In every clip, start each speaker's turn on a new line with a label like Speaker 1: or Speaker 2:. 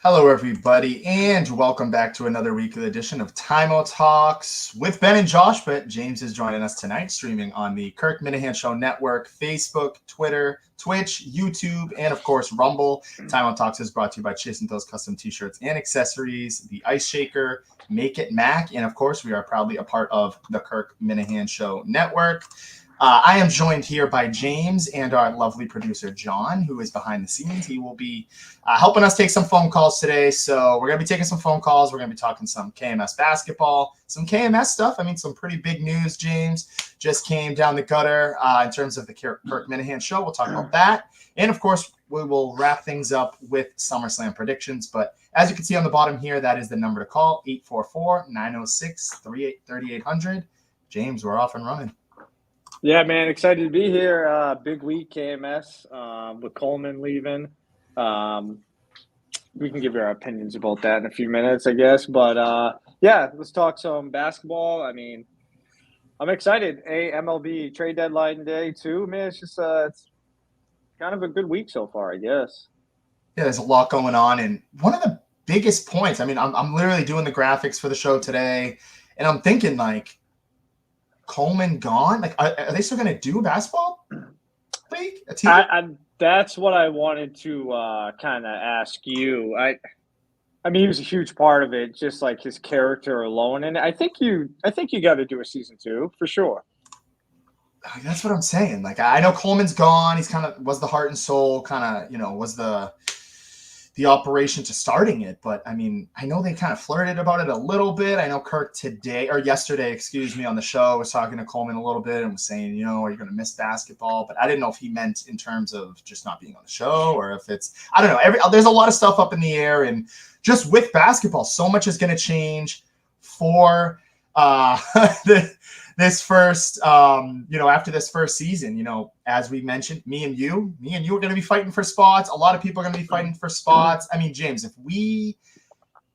Speaker 1: Hello, everybody, and welcome back to another weekly edition of Timeout Talks with Ben and Josh. But James is joining us tonight, streaming on the Kirk Minahan Show Network, Facebook, Twitter, Twitch, YouTube, and of course Rumble. Timeout Talks is brought to you by Chasing Those Custom T-shirts and accessories, the Ice Shaker, Make It Mac, and of course we are proudly a part of the Kirk Minahan Show Network. I am joined here by James and our lovely producer, John, who is behind the scenes. He will be helping us take some phone calls today. So we're going to be taking some phone calls. We're going to be talking some KMS basketball, some KMS stuff. I mean, some pretty big news, James, just came down the gutter in terms of the Kirk Minahan Show. We'll talk about that. And, of course, we will wrap things up with SummerSlam predictions. But as you can see on the bottom here, that is the number to call, 844-906-3800. James, we're off and running.
Speaker 2: Yeah, man, excited to be here. Big week, KMS, with Coleman leaving. We can give our opinions about that in a few minutes, I guess. But, yeah, let's talk some basketball. I mean, I'm excited. MLB trade deadline day, too. Man, it's just it's kind of a good week so far, I guess.
Speaker 1: Yeah, there's a lot going on. And one of the biggest points, I mean, I'm literally doing the graphics for the show today, and I'm thinking, like, Coleman gone? Like, are they still going to do a basketball league?
Speaker 2: That's what I wanted to kind of ask you. I mean, he was a huge part of it, just like his character alone. And I think you got to do a season 2 for sure.
Speaker 1: That's what I'm saying. Like, I know Coleman's gone. He's kind of was the heart and soul, kind of, was the operation to starting it. But I mean, I know they kind of flirted about it a little bit. I know Kirk yesterday, on the show was talking to Coleman a little bit and was saying, are you going to miss basketball? But I didn't know if he meant in terms of just not being on the show or if it's, I don't know. There's a lot of stuff up in the air, and just with basketball, so much is going to change for this first, after this first season. As we mentioned, me and you are going to be fighting for spots. A lot of people are going to be fighting for spots. I mean, James, if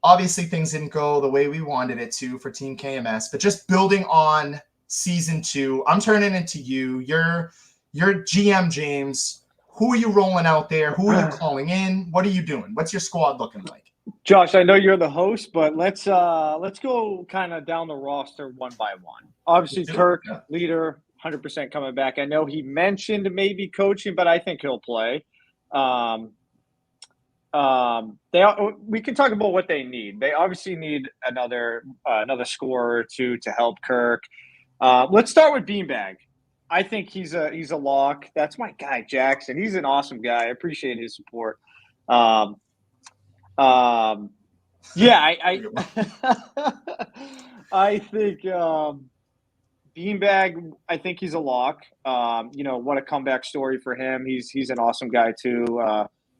Speaker 1: obviously things didn't go the way we wanted it to for Team KMS, but just building on season 2, I'm turning it to you. You're GM, James. Who are you rolling out there? Who are you calling in? What are you doing? What's your squad looking like?
Speaker 2: Josh, I know you're the host, but let's go kind of down the roster one by one. Obviously, Kirk, leader, 100% coming back. I know he mentioned maybe coaching, but I think he'll play. We can talk about what they need. They obviously need another scorer or two to help Kirk. Let's start with Beanbag. I think he's a lock. That's my guy, Jackson. He's an awesome guy. I appreciate his support. I think Beanbag, I think he's a lock. What a comeback story for him. He's an awesome guy too.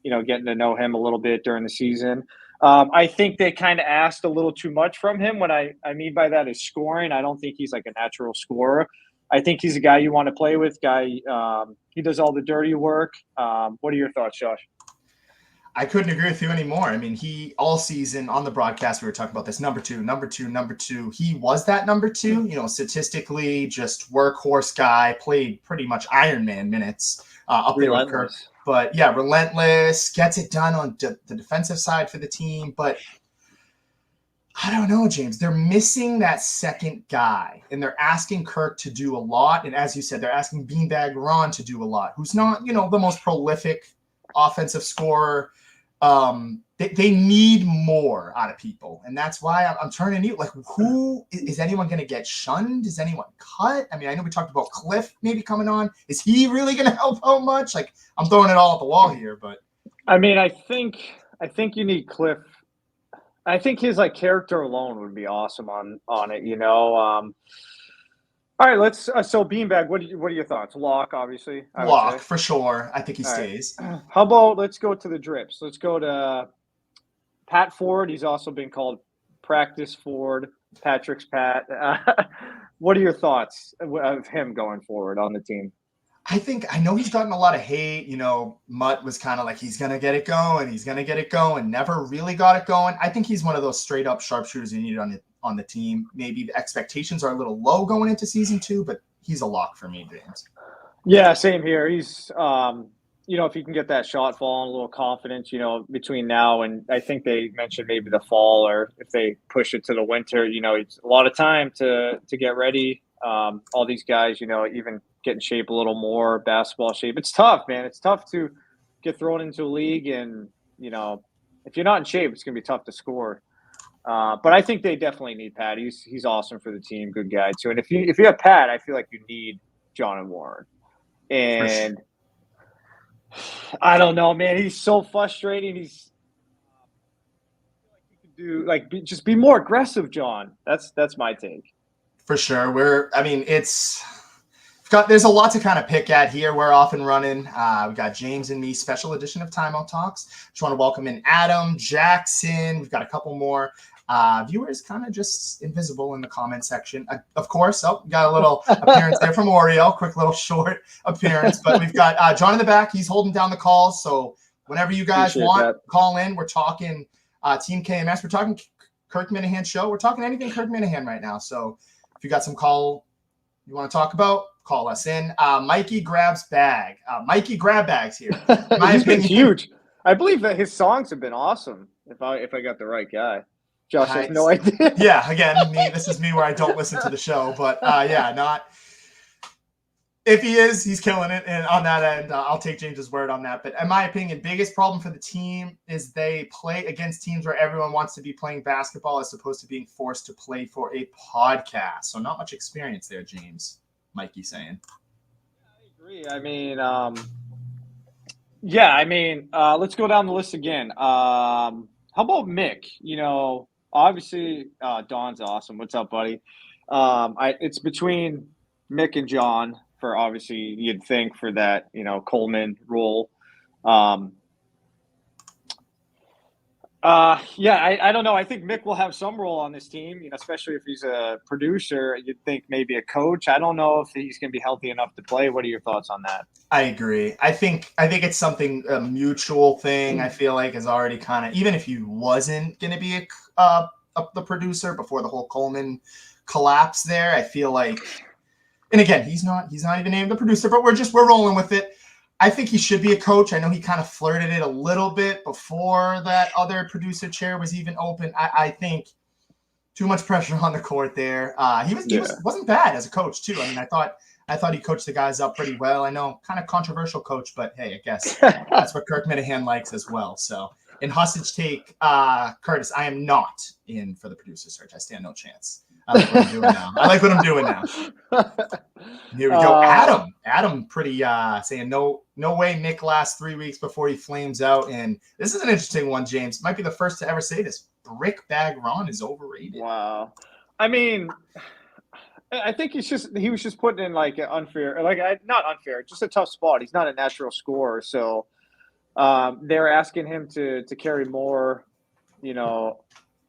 Speaker 2: Getting to know him a little bit during the season. I think they kind of asked a little too much from him. What I mean by that is scoring. I don't think he's like a natural scorer. I think he's a guy you want to play with. He does all the dirty work. What are your thoughts, Josh?
Speaker 1: I couldn't agree with you anymore. I mean, he all season on the broadcast, we were talking about this number two. He was that number 2, statistically just workhorse guy, played pretty much Iron Man minutes up there with Kirk. But yeah, relentless, gets it done on the defensive side for the team. But I don't know, James, they're missing that second guy, and they're asking Kirk to do a lot. And as you said, they're asking Beanbag Ron to do a lot, who's not, the most prolific offensive scorer. They need more out of people, and that's why I'm turning you. Like, who is anyone going to get shunned? Is anyone cut? I mean, I know we talked about Cliff maybe coming on. Is he really going to help out much? Like, I'm throwing it all at the wall here, but
Speaker 2: I mean, I think you need Cliff. I think his character alone would be awesome on it. All right, let's. So Beanbag, what are your thoughts? Lock, obviously.
Speaker 1: Lock for sure. I think he stays.
Speaker 2: Right. How about let's go to the drips? Let's go to Pat Ford. He's also been called Practice Ford. Patrick's Pat. What are your thoughts of him going forward on the team?
Speaker 1: I know he's gotten a lot of hate. Mutt was kind of like, he's going to get it going, never really got it going. I think he's one of those straight up sharpshooters you need on the team. Maybe the expectations are a little low going into season 2, but he's a lock for me, James.
Speaker 2: Yeah, same here. He's, if you can get that shot falling, a little confidence, between now and I think they mentioned maybe the fall, or if they push it to the winter, it's a lot of time to get ready. All these guys, even get in shape a little more, basketball shape. It's tough, man. It's tough to get thrown into a league, and if you're not in shape, it's going to be tough to score. But I think they definitely need Pat. He's awesome for the team, good guy too. And if you have Pat, I feel like you need John and Warren. And I don't know, man. He's so frustrating. He's just be more aggressive, John. That's my take.
Speaker 1: For sure. There's a lot to kind of pick at here. We're off and running. We got James and me, special edition of Timeout Talks. Just want to welcome in Adam, Jackson. We've got a couple more viewers kind of just invisible in the comment section. Of course, we got a little appearance there from Oreo. Quick little short appearance. But we've got John in the back. He's holding down the calls. So whenever you guys call in, we're talking Team KMS. We're talking Kirk Minahan show. We're talking anything Kirk Minahan right now. So if you got some call you want to talk about, call us in. Mikey grabs bag. Mikey grab bags here.
Speaker 2: He's been huge. I believe that his songs have been awesome. If I got the right guy, Josh has no idea.
Speaker 1: Yeah, again, this is me where I don't listen to the show, but not. If he is, he's killing it, and on that end, I'll take James's word on that. But in my opinion, biggest problem for the team is they play against teams where everyone wants to be playing basketball as opposed to being forced to play for a podcast. So not much experience there, James. Mikey saying.
Speaker 2: I agree. Let's go down the list again. How about Mick? Obviously, Don's awesome. What's up, buddy? It's between Mick and John for, obviously, you'd think, for that, Coleman role. I don't know. I think Mick will have some role on this team, especially if he's a producer. You'd think maybe a coach. I don't know if he's going to be healthy enough to play. What are your thoughts on that?
Speaker 1: I agree. I think it's something, a mutual thing. I feel like is already kind of, even if he wasn't going to be the producer before the whole Coleman collapse there, I feel like, and again, he's not even named the producer, but we're rolling with it. I think he should be a coach. I know he kind of flirted it a little bit before that other producer chair was even open. I think too much pressure on the court there. He wasn't bad as a coach too. I thought he coached the guys up pretty well. I know, kind of controversial coach, but hey, I guess that's what Kirk Minahan likes as well. So in hostage take, Curtis, I am not in for the producer search. I stand no chance. I like what I'm doing now. Here we go. Adam pretty saying no way Mick lasts 3 weeks before he flames out. And this is an interesting one, James. Might be the first to ever say this. Brick bag Ron is overrated.
Speaker 2: Wow. I think he was just putting in like an unfair, not unfair, just a tough spot. He's not a natural scorer. So they're asking him to carry more,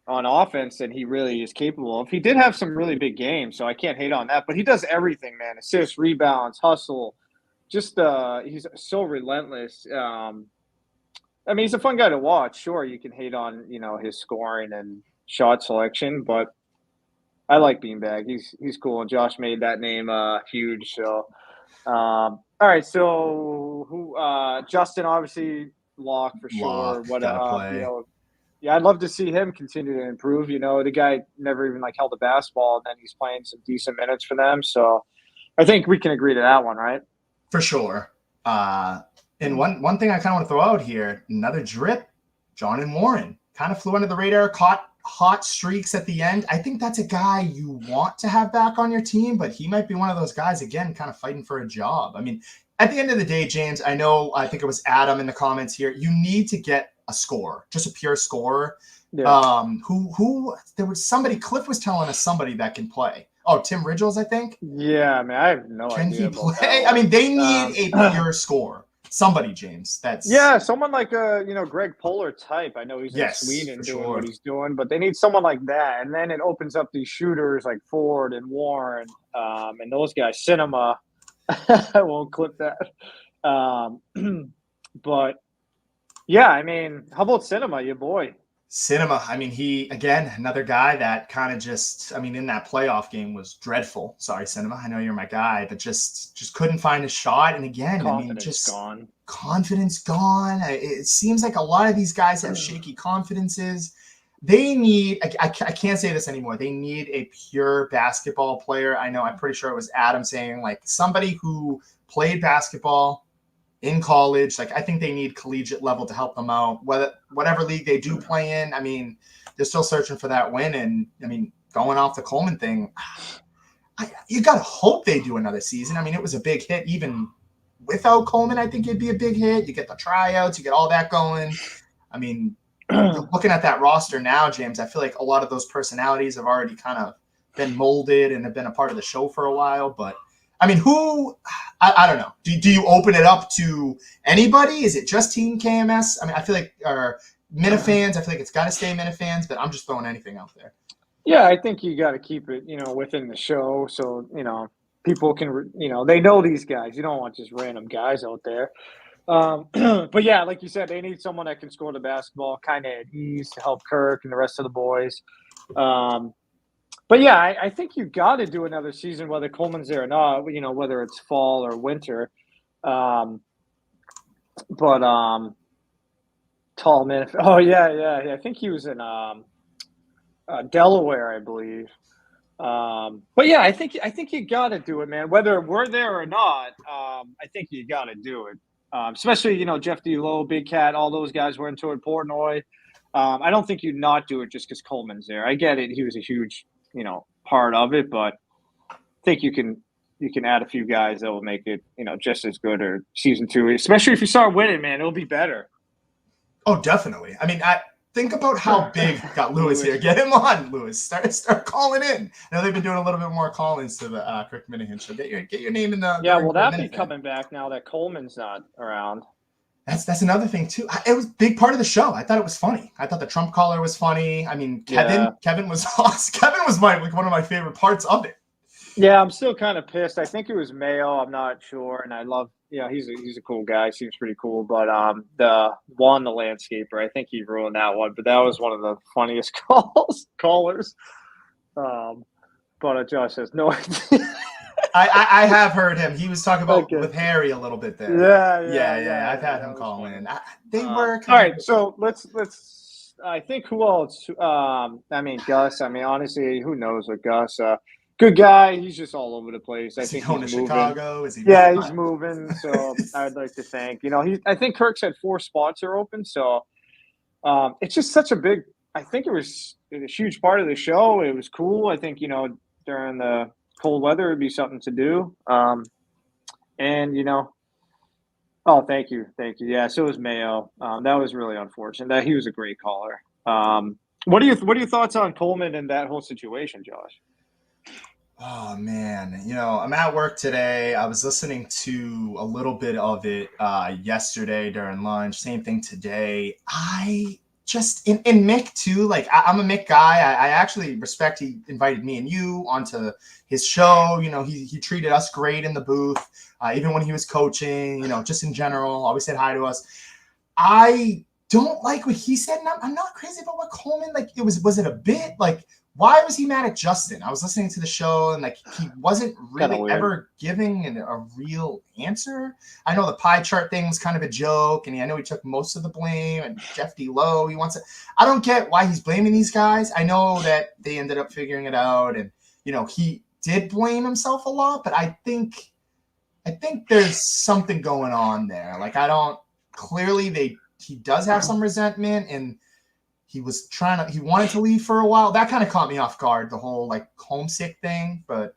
Speaker 2: on offense than he really is capable of. He did have some really big games, so I can't hate on that. But he does everything, man. Assists, rebounds, hustle. Just he's so relentless. He's a fun guy to watch. Sure, you can hate on, his scoring and shot selection, but I like Beanbag. He's cool. And Josh made that name huge. So, all right. So who? Justin, obviously, lock for sure. Yeah, I'd love to see him continue to improve. The guy never even held a basketball, and then he's playing some decent minutes for them. So I think we can agree to that one, right?
Speaker 1: For sure. And one thing I kind of want to throw out here, another drip, John and Warren kind of flew under the radar, caught hot streaks at the end. I think that's a guy you want to have back on your team, but he might be one of those guys, again, kind of fighting for a job. At the end of the day, James, I think it was Adam in the comments here, you need to get a scorer, just a pure scorer. Yeah. Who there was somebody, Cliff was telling us somebody that can play. Oh, Tim Ridgels, I think.
Speaker 2: Yeah, I have no idea.
Speaker 1: Can he play? They need a pure scorer. Somebody, James.
Speaker 2: Someone like Greg Polar type. I know he's in Sweden doing what he's doing, but they need someone like that. And then it opens up these shooters like Ford and Warren, and those guys. Cinema. I won't clip that. But yeah, how about Cinema, your boy?
Speaker 1: Cinema. I mean, he, again, another guy that kind of just, I mean, in that playoff game was dreadful. Sorry, Cinema. I know you're my guy, but just couldn't find a shot. And again, I mean,
Speaker 2: Confidence
Speaker 1: just
Speaker 2: gone.
Speaker 1: confidence gone. It seems like a lot of these guys have shaky confidences. They need, I can't say this anymore. They need a pure basketball player. I know, I'm pretty sure it was Adam saying, like, somebody who played basketball in college. Like, I think they need collegiate level to help them out. Whatever league they do play in, I mean, they're still searching for that win. And I mean, going off the Coleman thing, you got to hope they do another season. I mean, it was a big hit. Even without Coleman, I think it'd be a big hit. You get the tryouts, you get all that going. I mean, looking at that roster now, James, I feel like a lot of those personalities have already kind of been molded and have been a part of the show for a while. But I mean, I don't know. Do you open it up to anybody? Is it just Team KMS? I mean, I feel like, or Minifans, I feel like it's got to stay Minifans, but I'm just throwing anything out there.
Speaker 2: Yeah, I think you got to keep it, within the show. So, people can, they know these guys. You don't want just random guys out there. But yeah, like you said, they need someone that can score the basketball kind of at ease to help Kirk and the rest of the boys. But yeah, I think you got to do another season, whether Coleman's there or not, whether it's fall or winter. Tall man. Oh yeah. I think he was in Delaware, I believe. But yeah, I think you got to do it, man. Whether we're there or not, I think you got to do it. Especially, Jeff D'Lo, Big Cat, all those guys were into it. Portnoy. I don't think you'd not do it just because Coleman's there. I get it; he was a huge, part of it, but I think you can add a few guys that will make it, just as good or season 2. Especially if you start winning, man, it'll be better.
Speaker 1: Oh, definitely. I mean, think about how big got Lewis here. Get him on, Lewis. Start calling in. I know they've been doing a little bit more call-ins to the Kirk Minahan show. Get your name in the
Speaker 2: will that be coming back now that Coleman's not around?
Speaker 1: That's another thing too. It was a big part of the show. I thought it was funny. I thought the Trump caller was funny. I mean, Kevin was awesome. Kevin was one of my favorite parts of it.
Speaker 2: Yeah, I'm still kind of pissed. I think it was Mayo. I'm not sure, and I love. He's a cool guy. Seems pretty cool. But the landscaper, I think he ruined that one. But that was one of the funniest callers. But Josh has no idea.
Speaker 1: I have heard him. He was talking about with Harry a little bit there. Yeah. I've had him call in. They were
Speaker 2: all right. So let's. I think who else? Gus. I mean, honestly, who knows what Gus? Good guy. He's just all over the place. I think he's moving.
Speaker 1: Chicago? Is he?
Speaker 2: Yeah, he's moving. So I'd like to thank. I think Kirk's had 4 spots are open. So it's just such a big. I think it was a huge part of the show. It was cool. I think during the cold weather it'd be something to do. Oh, thank you. Yeah, so was Mayo. That was really unfortunate. That he was a great caller. What are your thoughts on Coleman and that whole situation, Josh?
Speaker 1: Oh man, I'm at work today. I was listening to a little bit of it yesterday during lunch. Same thing today. I just in Mick too. Like I'm a Mick guy. I actually respect. He invited me and you onto his show. He treated us great in the booth, even when he was coaching. Just in general, always said hi to us. I don't like what he said, and I'm not crazy about what Coleman. Like was it a bit like? Why was he mad at Justin? I was listening to the show and he wasn't really ever giving a real answer. I know the pie chart thing was kind of a joke, and I know he took most of the blame. And Jeff D'Lo, I don't get why he's blaming these guys. I know that they ended up figuring it out, and he did blame himself a lot. But I think there's something going on there. Like clearly he does have some resentment and. He wanted to leave for a while. That kind of caught me off guard, the whole homesick thing. But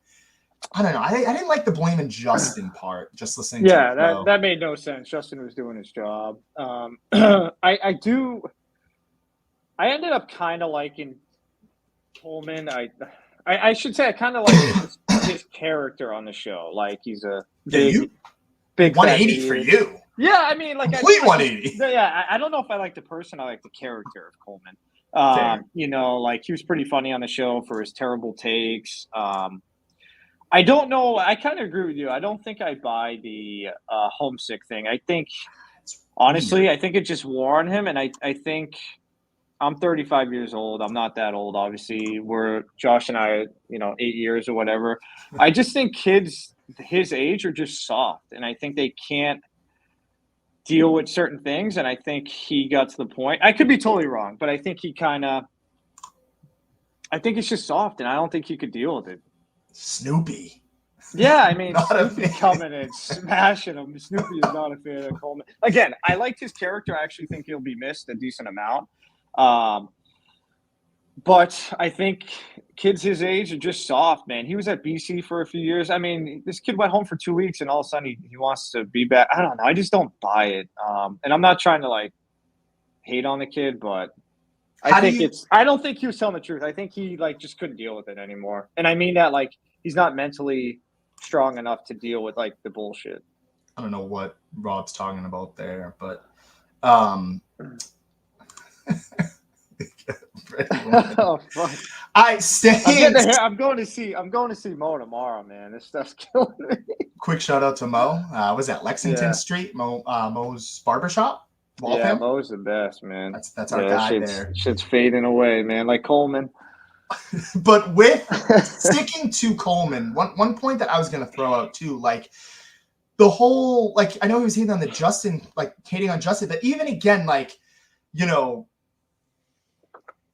Speaker 1: I don't know. I didn't like the blaming Justin part, just listening to it.
Speaker 2: Yeah, that made no sense. Justin was doing his job. I ended up kind of liking Coleman. I should say I kind of like his character on the show. Like he's a big
Speaker 1: 180 for you.
Speaker 2: Yeah, I mean,
Speaker 1: complete 180.
Speaker 2: Yeah, I don't know if I like the person. I like the character of Coleman. He was pretty funny on the show for his terrible takes. I don't know. I kind of agree with you. I don't think I buy the homesick thing. I think, honestly, I think it just wore on him, and I think I'm 35 years old. I'm not that old, obviously. Josh and I, 8 years or whatever. I just think kids his age are just soft, and I think they can't deal with certain things. And I think he got to the point. I could be totally wrong, but I think I think it's just soft, and I don't think he could deal with it.
Speaker 1: Snoopy.
Speaker 2: Yeah, I mean,
Speaker 1: Not a
Speaker 2: Snoopy
Speaker 1: fan.
Speaker 2: coming and smashing him. Snoopy is not a fan of Coleman. Again, I liked his character. I actually think he'll be missed a decent amount. But I think kids his age are just soft, man. He was at BC for a few years. I mean, this kid went home for 2 weeks, and all of a sudden he wants to be back. I don't know. I just don't buy it. And I'm not trying to, like, hate on the kid, but I don't think he was telling the truth. I think he, like, just couldn't deal with it anymore. And I mean that, like, he's not mentally strong enough to deal with, like, the bullshit.
Speaker 1: I don't know what Rob's talking about there, but
Speaker 2: Oh, fuck.
Speaker 1: I'm
Speaker 2: going to see Mo tomorrow, man. This stuff's killing me.
Speaker 1: Quick shout out to Mo. Was that Lexington Street? Mo's barbershop?
Speaker 2: Yeah, Mo's the best, man.
Speaker 1: That's our guy there.
Speaker 2: Shit's fading away, man, like Coleman.
Speaker 1: But with sticking to Coleman, one point that I was going to throw out too, like the whole, like, I know he was hating on Justin, but even again, like,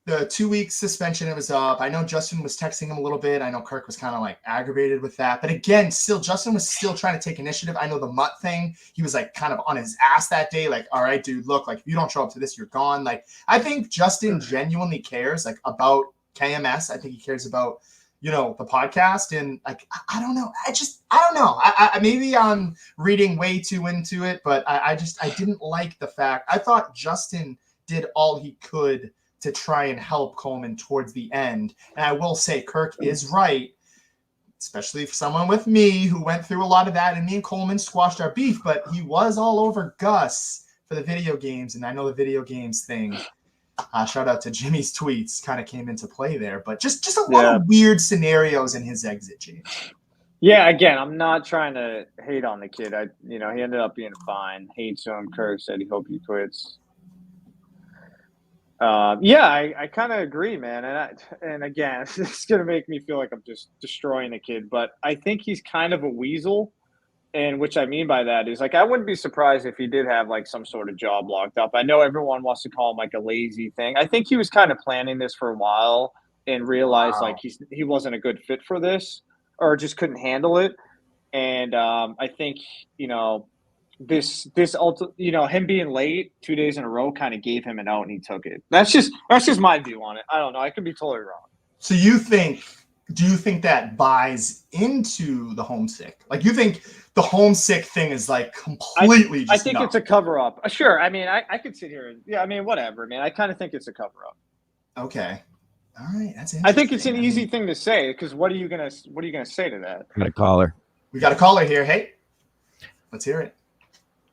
Speaker 1: the 2 week suspension, it was up. I know Justin was texting him a little bit. I know Kirk was kind of like aggravated with that. But again, Justin was still trying to take initiative. I know the Mutt thing, he was like kind of on his ass that day. Like, all right, dude, look, like if you don't show up to this, you're gone. Like, I think Justin genuinely cares, like, about KMS. I think he cares about, the podcast. And like, I don't know. I don't know. I maybe I'm reading way too into it, but I didn't like the fact. I thought Justin did all he could to try and help Coleman towards the end. And I will say Kirk is right, especially for someone with me who went through a lot of that, and me and Coleman squashed our beef, but he was all over Gus for the video games. And I know the video games thing, shout out to Jimmy's tweets, kind of came into play there, but just a lot of weird scenarios in his exit, James.
Speaker 2: Yeah, again, I'm not trying to hate on the kid. He ended up being fine. Hates him. Kirk said he hoped he quits. I kind of agree, man. And again, it's going to make me feel like I'm just destroying a kid, but I think he's kind of a weasel. And which I mean by that is, like, I wouldn't be surprised if he did have, like, some sort of job locked up. I know everyone wants to call him, like, a lazy thing. I think he was kind of planning this for a while and realized, like, he wasn't a good fit for this, or just couldn't handle it. And I think, him being late 2 days in a row kind of gave him an out, and he took it. That's just my view on it. I don't know. I could be totally wrong.
Speaker 1: So do you think that buys into the homesick? Like, you think the homesick thing is like completely
Speaker 2: I think it's a cover up. Sure. I mean, I could sit here and whatever, man. I kind of think it's a cover up.
Speaker 1: Okay. All right. That's interesting.
Speaker 2: I think it's an easy thing to say, because what are you gonna say to that?
Speaker 3: Got a caller.
Speaker 1: We got a caller here. Hey, let's hear it.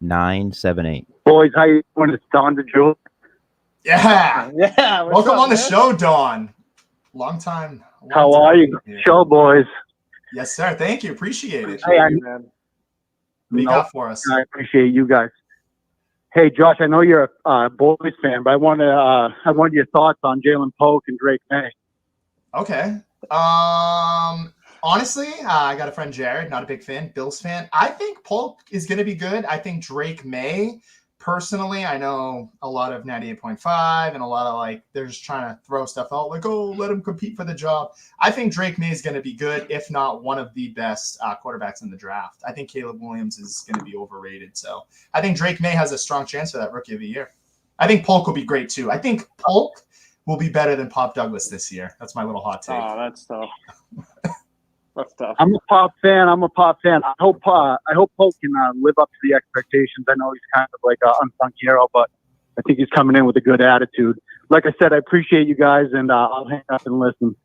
Speaker 3: 978.
Speaker 4: Boys, how you doing? It's Don DeJewel.
Speaker 1: Yeah. Welcome on the show, Dawn. Long time.
Speaker 4: How are you? Show boys.
Speaker 1: Yes, sir. Thank you. Appreciate it.
Speaker 4: Hey,
Speaker 1: what do you got for us?
Speaker 4: I appreciate you guys. Hey, Josh, I know you're a boys fan, but I wanted your thoughts on Jalen Polk and Drake May.
Speaker 1: Okay. Honestly, I got a friend, Jared, not a big fan, Bills fan. I think Polk is going to be good. I think Drake May, personally, I know a lot of 98.5 and a lot of, like, they're just trying to throw stuff out, like, oh, let him compete for the job. I think Drake May is going to be good, if not one of the best quarterbacks in the draft. I think Caleb Williams is going to be overrated. So I think Drake May has a strong chance for that Rookie of the Year. I think Polk will be great, too. I think Polk will be better than Pop Douglas this year. That's my little hot take.
Speaker 2: Oh, that's tough. That's tough.
Speaker 4: I'm a Pop fan. I hope Polk can live up to the expectations. I know he's kind of like an unsung hero, but I think he's coming in with a good attitude. Like I said, I appreciate you guys, and I'll hang up and listen.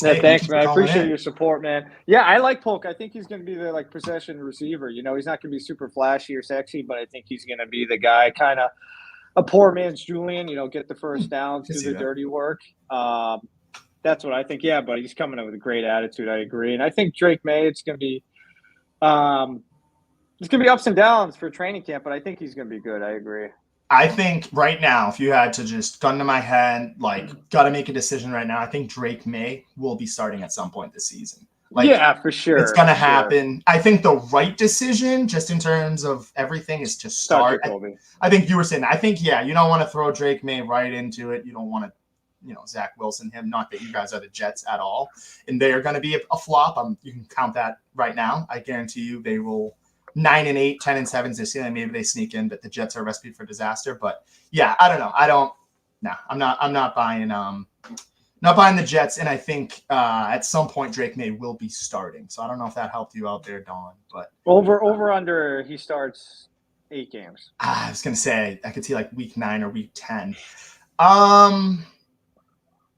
Speaker 2: Yeah, thanks, man. I appreciate your support, man. Yeah, I like Polk. I think he's going to be the, like, possession receiver. He's not going to be super flashy or sexy, but I think he's going to be the guy, kind of a poor man's Julian. Get the first downs, do the dirty work. That's what I think. Yeah, but he's coming in with a great attitude. I agree. And I think Drake May, it's going to be ups and downs for training camp, but I think he's going to be good. I agree.
Speaker 1: I think right now, if you had to just gun to my head, like, got to make a decision right now, I think Drake May will be starting at some point this season. Like,
Speaker 2: yeah, for sure.
Speaker 1: It's going to happen. I think the right decision, just in terms of everything, is to start. I think you were saying, I think, yeah, you don't want to throw Drake May right into it. You don't want to, Zach Wilson him. Not that you guys are the Jets at all. And they are going to be a flop. You can count that right now. I guarantee you they will 9-8, 10-7 this year. Maybe they sneak in, but the Jets are a recipe for disaster. But yeah, I don't know. I'm not buying the Jets, and I think at some point Drake May will be starting. So I don't know if that helped you out there, Don. But
Speaker 2: over under, he starts 8 games.
Speaker 1: I was gonna say I could see like week 9 or week 10.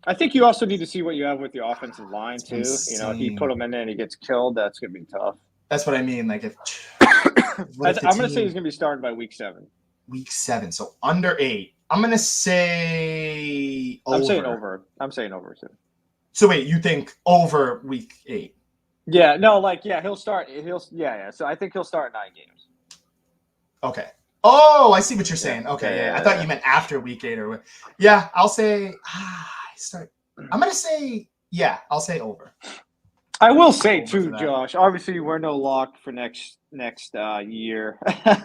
Speaker 2: I think you also need to see what you have with your offensive line too. If you put him in there and he gets killed, that's gonna be tough.
Speaker 1: That's what I mean. Like if
Speaker 2: I'm gonna say he's gonna be starting by week 7.
Speaker 1: Week 7, so under 8. I'm gonna say over.
Speaker 2: I'm saying over too.
Speaker 1: So wait, you think over week 8?
Speaker 2: Yeah, no, he'll start. So I think he'll start 9 games.
Speaker 1: Okay. Oh, I see what you're saying. Okay, yeah. I thought you meant after week 8 or. Yeah, I'll say. I'm gonna say I'll say over.
Speaker 2: I will say too, Josh. Obviously, we're no lock for next year.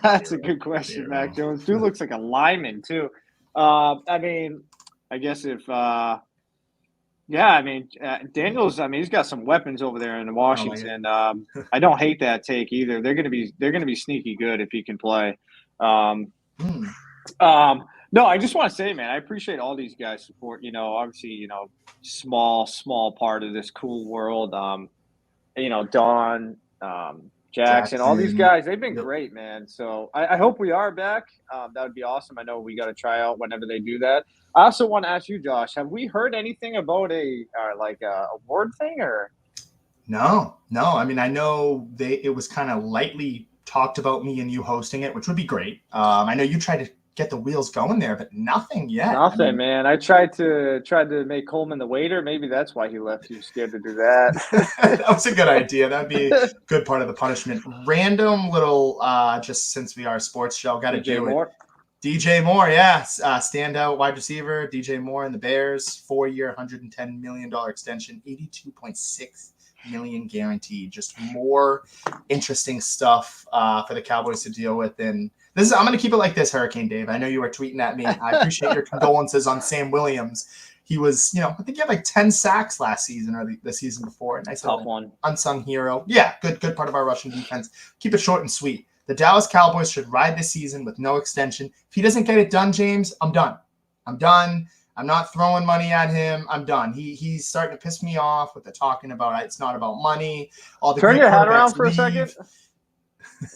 Speaker 2: That's a good question, Mac Jones. Dude looks like a lineman too. I guess if Daniels. He's got some weapons over there in Washington. I don't hate that take either. They're gonna be sneaky good if he can play. No, I just want to say, man, I appreciate all these guys' support. Obviously, small part of this cool world. Don, Jackson, all these guys, they've been great, man. So I hope we are back. That would be awesome. I know we got to try out whenever they do that. I also want to ask you, Josh, have we heard anything about a award thing or?
Speaker 1: No. I know it was kind of lightly talked about me and you hosting it, which would be great. I know you tried to get the wheels going there, but nothing yet.
Speaker 2: Nothing, man. I tried to make Coleman the waiter. Maybe that's why he left. He was scared to do that.
Speaker 1: That was a good idea. That'd be a good part of the punishment. Random little, just since we are a sports show, got to do it. DJ Moore, standout wide receiver. DJ Moore and the Bears, 4-year, $110 million extension, $82.6 million guaranteed. Just more interesting stuff for the Cowboys to deal with. And I'm going to keep it like this, Hurricane Dave. I know you were tweeting at me. I appreciate your condolences on Sam Williams. He was, I think he had like 10 sacks last season or the season before. Nice
Speaker 2: tough one.
Speaker 1: Unsung hero. Yeah, good part of our rushing defense. Keep it short and sweet. The Dallas Cowboys should ride this season with no extension. If he doesn't get it done, James, I'm done. I'm not throwing money at him. I'm done. He's starting to piss me off with the talking about it's not about money.
Speaker 2: Turn your head around for a second.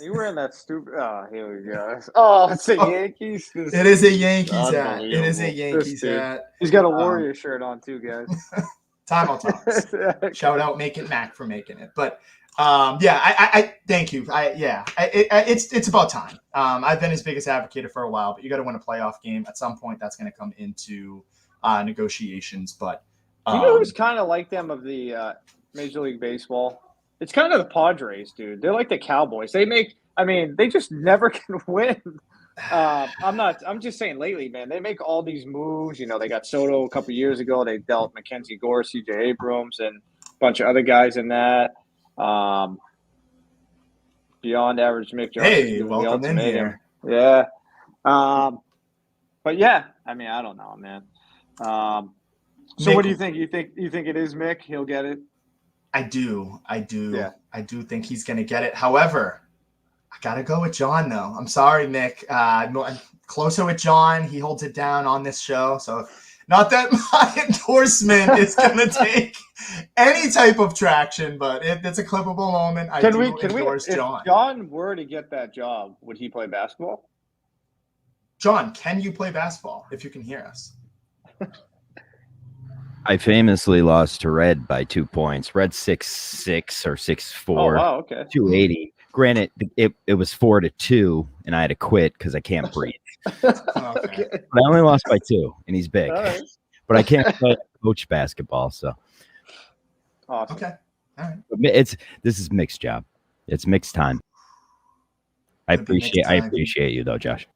Speaker 2: You were in that stupid. Oh, here we go. Oh, it's the Yankees.
Speaker 1: It is a Yankees hat. It is a Yankees hat.
Speaker 2: He's got a Warrior shirt on too, guys.
Speaker 1: Timeout Talks. Shout out Make It Mac for making it. But I thank you. It's about time. I've been his biggest advocate for a while, but you got to win a playoff game at some point. That's going to come into negotiations. But
Speaker 2: you know who's kind of like them of the Major League Baseball? It's kind of the Padres, dude. They're like the Cowboys. They just never can win. I'm just saying lately, man, they make all these moves. They got Soto a couple years ago. They dealt Mackenzie Gore, CJ Abrams, and a bunch of other guys in that. Beyond average Mick Jones.
Speaker 1: Hey, welcome in here.
Speaker 2: Yeah. But yeah, I don't know, man. So what do you think? You think it is Mick? He'll get it?
Speaker 1: I do.
Speaker 2: Yeah.
Speaker 1: I do think he's going to get it. However, I got to go with John, though. I'm sorry, Mick. I'm closer with John. He holds it down on this show. So not that my endorsement is going to take any type of traction, but it's a clippable moment. Can we endorse John.
Speaker 2: If John were to get that job, would he play basketball?
Speaker 1: John, can you play basketball if you can hear us?
Speaker 3: I famously lost to Red by 2 points. Red 6'6" or 6'4".
Speaker 2: Oh, wow, okay.
Speaker 3: 280. Granted, it was 4-2, and I had to quit because I can't breathe.
Speaker 1: Okay.
Speaker 3: But I only lost by 2, and he's big.
Speaker 2: Right.
Speaker 3: But I can't coach basketball, so.
Speaker 2: Awesome.
Speaker 1: Okay. All right.
Speaker 3: This is Mick's job. It's Mick's time. I appreciate you though, Josh.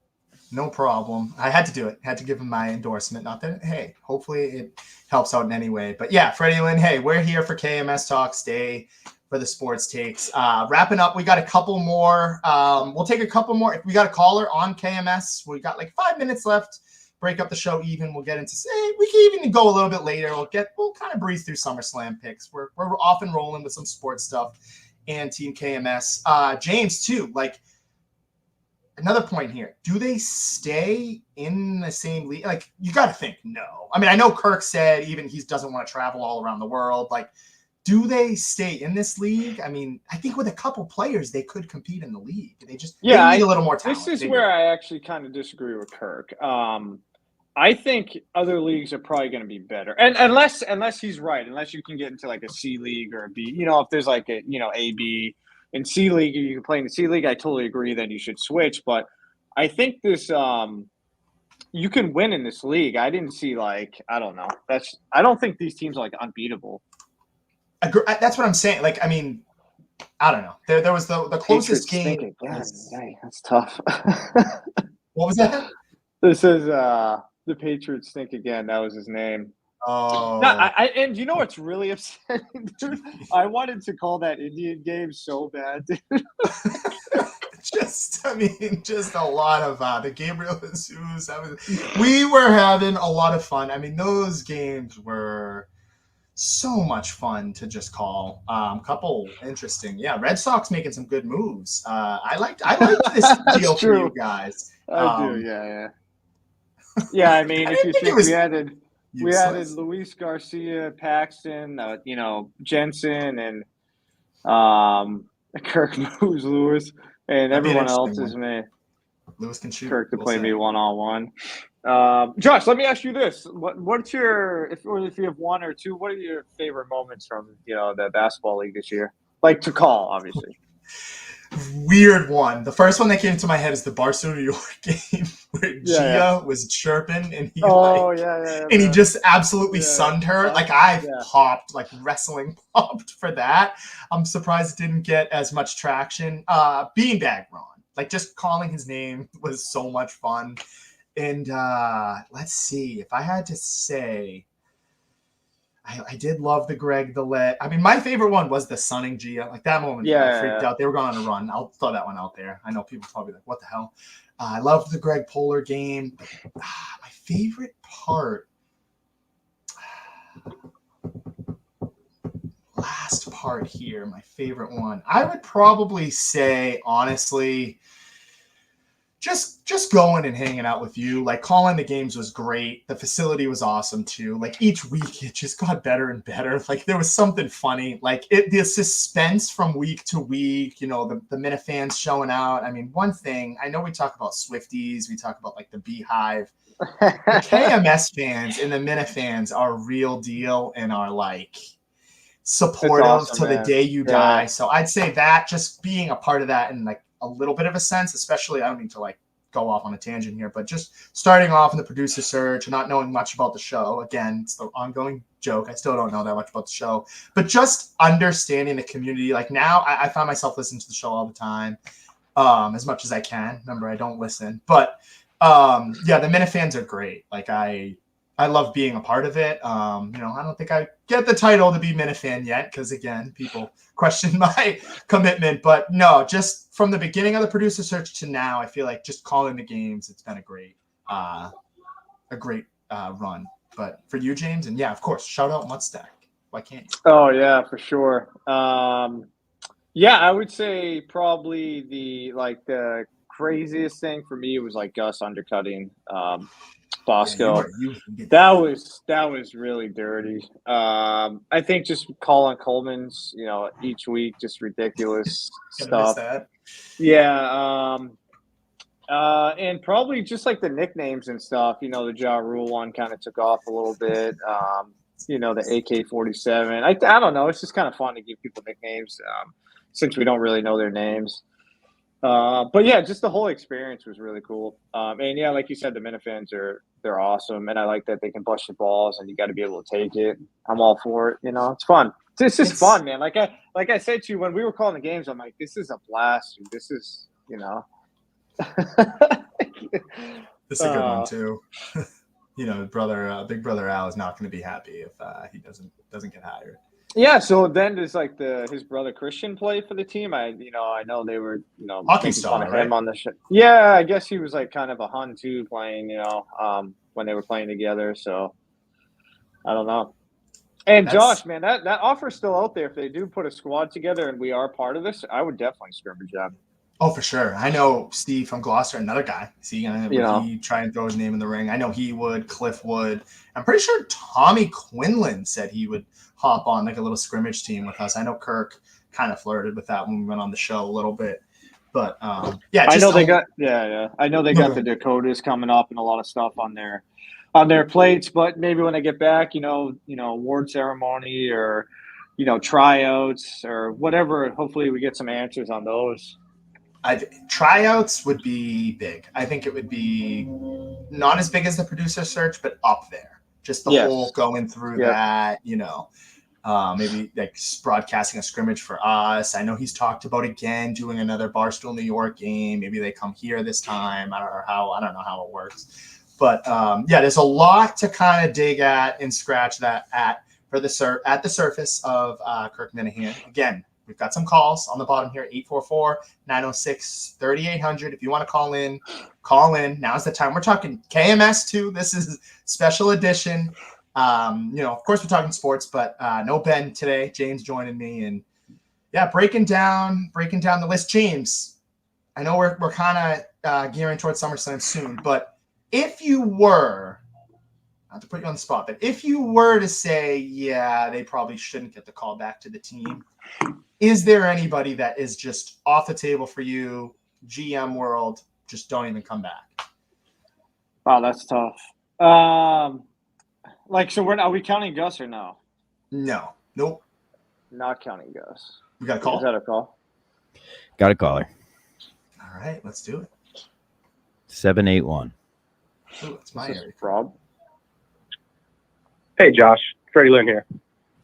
Speaker 1: No problem. I had to do it. Had to give him my endorsement. Not that, hey, hopefully it helps out in any way. But yeah, Freddie Lynn, hey, we're here for KMS Talk. Stay for the sports takes. Wrapping up, we got a couple more. We'll take a couple more. If we got a caller on KMS, we got like 5 minutes left. Break up the show even. We'll get into we can even go a little bit later. We'll kind of breeze through SummerSlam picks. We're off and rolling with some sports stuff and Team KMS. James too, like, another point here. Do they stay in the same league? Like, you got to think no. I mean, I know Kirk said even he doesn't want to travel all around the world. Like, do they stay in this league? I mean, I think with a couple players, they could compete in the league. They need a little more talent.
Speaker 2: This is where I actually kind of disagree with Kirk. I think other leagues are probably going to be better. And unless he's right, unless you can get into like a C league or a B, if there's like a, A, B, in C League, you can play in the C League. I totally agree that you should switch, but I think this you can win in this league. I didn't see I don't think these teams are like unbeatable.
Speaker 1: That's what I'm saying. Like, I mean, I don't know. There was the closest game.
Speaker 2: Dang, that's tough.
Speaker 1: What was that?
Speaker 2: This is the Patriots stink again. That was his name.
Speaker 1: Oh,
Speaker 2: no, and you know what's really upsetting, dude? I wanted to call that Indian game so bad, dude.
Speaker 1: just a lot of the Gabriel Jesus. We were having a lot of fun. I mean, those games were so much fun to just call. Couple interesting. Yeah, Red Sox making some good moves. I liked this deal for you guys.
Speaker 2: I do, yeah. Yeah, I mean, if you think we added Luis Garcia, Paxton, Jensen, and Kirk moves Lewis, and everyone else is me.
Speaker 1: Lewis can shoot.
Speaker 2: Kirk to play me one-on-one. Josh, let me ask you this: what's your if you have one or two? What are your favorite moments from the basketball league this year? Like to call, obviously.
Speaker 1: Weird one. The first one that came to my head is the Barcelona New York game where Gia was chirping and he he just absolutely sunned her. Like popped, like wrestling popped for that. I'm surprised it didn't get as much traction. Beanbag Ron, like just calling his name was so much fun. And let's see, if I had to say, I did love the Greg the Let. I mean, my favorite one was the sunning Gia. Like that moment, I freaked out. They were going on a run. I'll throw that one out there. I know people probably like, what the hell? I loved the Greg Polar game. My favorite part, last part here, my favorite one. I would probably say, honestly, just going and hanging out with you. Like, calling the games was great. The facility was awesome too. Like, each week it just got better and better. Like, there was something funny. Like, the suspense from week to week, the Minifans showing out. I mean, one thing, I know we talk about Swifties, we talk about like the Beehive. The KMS fans and the Minifans are real deal and are like supportive to the day you die. So I'd say that, just being a part of that and like a little bit of a sense, especially, I don't mean to like go off on a tangent here, but just starting off in the producer search and not knowing much about the show. Again, it's the ongoing joke. I still don't know that much about the show, but just understanding the community. Like now I find myself listening to the show all the time, as much as I can. Remember, I don't listen, but the Minifans are great. Like I love being a part of it. I don't think I get the title to be Minifan yet because, again, people question my commitment. But no, just from the beginning of the producer search to now, I feel like just calling the games, it's been a great run. But for you, James, and yeah, of course, shout out Mudstack. Why can't you?
Speaker 2: Oh, yeah, for sure. I would say probably the craziest thing for me was like Gus undercutting Bosco. That was really dirty. I think just calling Coleman's, each week, just ridiculous stuff. Yeah. And probably just like the nicknames and stuff, the Ja Rule one kind of took off a little bit. The AK-47. I don't know. It's just kind of fun to give people nicknames since we don't really know their names. But yeah, just the whole experience was really cool. And yeah, like you said, the Minifans they're awesome, and I like that they can bust your balls, and you got to be able to take it. I'm all for it. It's fun. It's just fun, man. Like I said to you when we were calling the games, I'm like, this is a blast. Dude. This is,
Speaker 1: This is a good one too. Brother, big brother Al is not going to be happy if he doesn't get hired.
Speaker 2: Yeah, so then does his brother Christian play for the team? I know they were
Speaker 1: Hockey
Speaker 2: making
Speaker 1: star,
Speaker 2: fun of
Speaker 1: right?
Speaker 2: him on the show. Yeah, I guess he was like kind of a Hun too, playing when they were playing together. So I don't know. And Josh, man, that offer's still out there. If they do put a squad together and we are part of this, I would definitely scrimmage them.
Speaker 1: Oh, for sure. I know Steve from Gloucester, another guy. See, he try and throw his name in the ring. I know he would. Cliff would. I'm pretty sure Tommy Quinlan said he would hop on like a little scrimmage team with us. I know Kirk kind of flirted with that when we went on the show a little bit. But I know they got the Dakotas coming up and a lot of stuff on their plates. But maybe when they get back, award ceremony or tryouts or whatever. Hopefully, we get some answers on those. Tryouts would be big. I think it would be not as big as the producer search, but up there. Just the whole going through that, maybe like broadcasting a scrimmage for us. I know he's talked about again doing another Barstool New York game. Maybe they come here this time. I don't know how it works. But there's a lot to kind of dig at and scratch at the surface of Kirk Minahan. Again, we've got some calls on the bottom here, 844-906-3800. If you want to call in, call in. Now's the time. We're talking KMS too. This is special edition. Of course we're talking sports, but no Ben today. James joining me and breaking down the list. James, I know we're kind of gearing towards SummerSlam soon, but if you were, not to put you on the spot, but if you were to say, they probably shouldn't get the call back to the team, is there anybody that is just off the table for you, GM world, just don't even come back?
Speaker 2: Wow, that's tough. So are we counting Gus or no?
Speaker 1: No. Nope.
Speaker 2: Not counting Gus.
Speaker 1: We got a call?
Speaker 2: Is that a call?
Speaker 3: Got a caller.
Speaker 1: All right, let's do it.
Speaker 3: 781.
Speaker 1: Ooh, it's my area.
Speaker 2: Rob.
Speaker 5: Hey, Josh. Freddie Lynn here.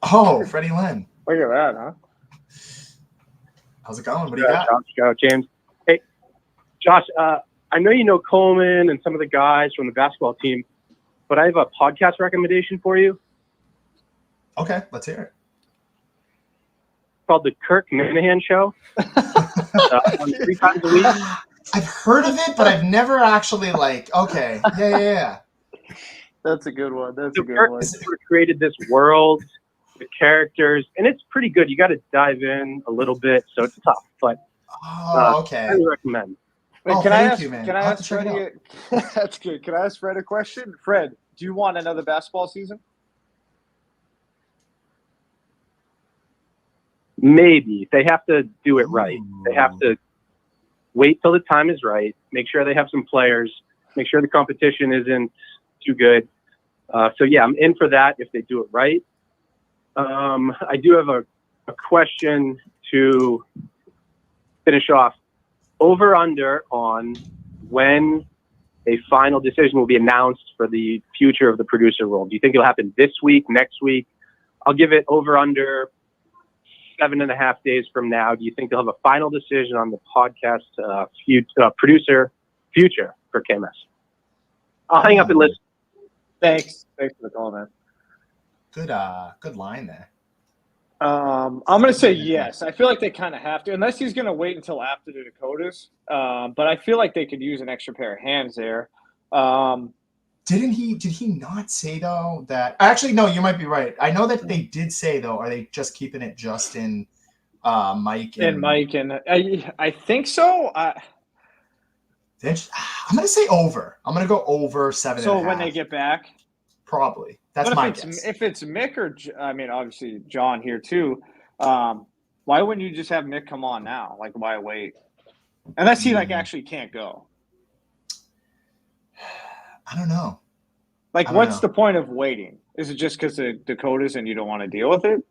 Speaker 1: Oh, Freddie Lynn.
Speaker 2: Look at that, huh?
Speaker 1: How's it going? What do you got?
Speaker 5: Josh, go, James. Hey, Josh, I know you know Coleman and some of the guys from the basketball team, but I have a podcast recommendation for you.
Speaker 1: Okay, let's hear it.
Speaker 5: It's called The Kirk Minahan Show. On 3 times a week.
Speaker 1: I've heard of it, but I've never actually okay. Yeah.
Speaker 2: That's a good one. That's a good
Speaker 5: Kirk
Speaker 2: one.
Speaker 5: sort of created this world with characters, and it's pretty good. You got to dive in a little bit, so it's tough, but
Speaker 1: okay.
Speaker 5: I highly recommend.
Speaker 2: Wait,
Speaker 1: Can I ask
Speaker 2: Freddie? That's good. Can I ask Fred a question? Fred, do you want another basketball season?
Speaker 5: Maybe. They have to do it right. They have to wait till the time is right, make sure they have some players, make sure the competition isn't too good. I'm in for that if they do it right. I do have a question to finish off. Over under on when a final decision will be announced for the future of the producer role. Do you think it'll happen this week, next week? I'll give it over under 7.5 days from now. Do you think they'll have a final decision on the podcast producer future for KMS? I'll hang up and listen.
Speaker 2: Thanks for the call, man.
Speaker 1: Good line there.
Speaker 2: I'm going to say yes. I feel like they kind of have to, unless he's going to wait until after the Dakotas. But I feel like they could use an extra pair of hands there.
Speaker 1: Did he not say though that actually no, you might be right. I know that they did say though, are they just keeping it just in Mike and
Speaker 2: Mike and I think so. I'm
Speaker 1: gonna say over. I'm gonna go over 7.5.
Speaker 2: So when they get back,
Speaker 1: probably that's my guess.
Speaker 2: If it's Mick or obviously John here too, why wouldn't you just have Mick come on now? Like why wait? Unless he actually can't go.
Speaker 1: I don't know.
Speaker 2: What's the point of waiting? Is it just because the Dakotas and you don't want to deal with it?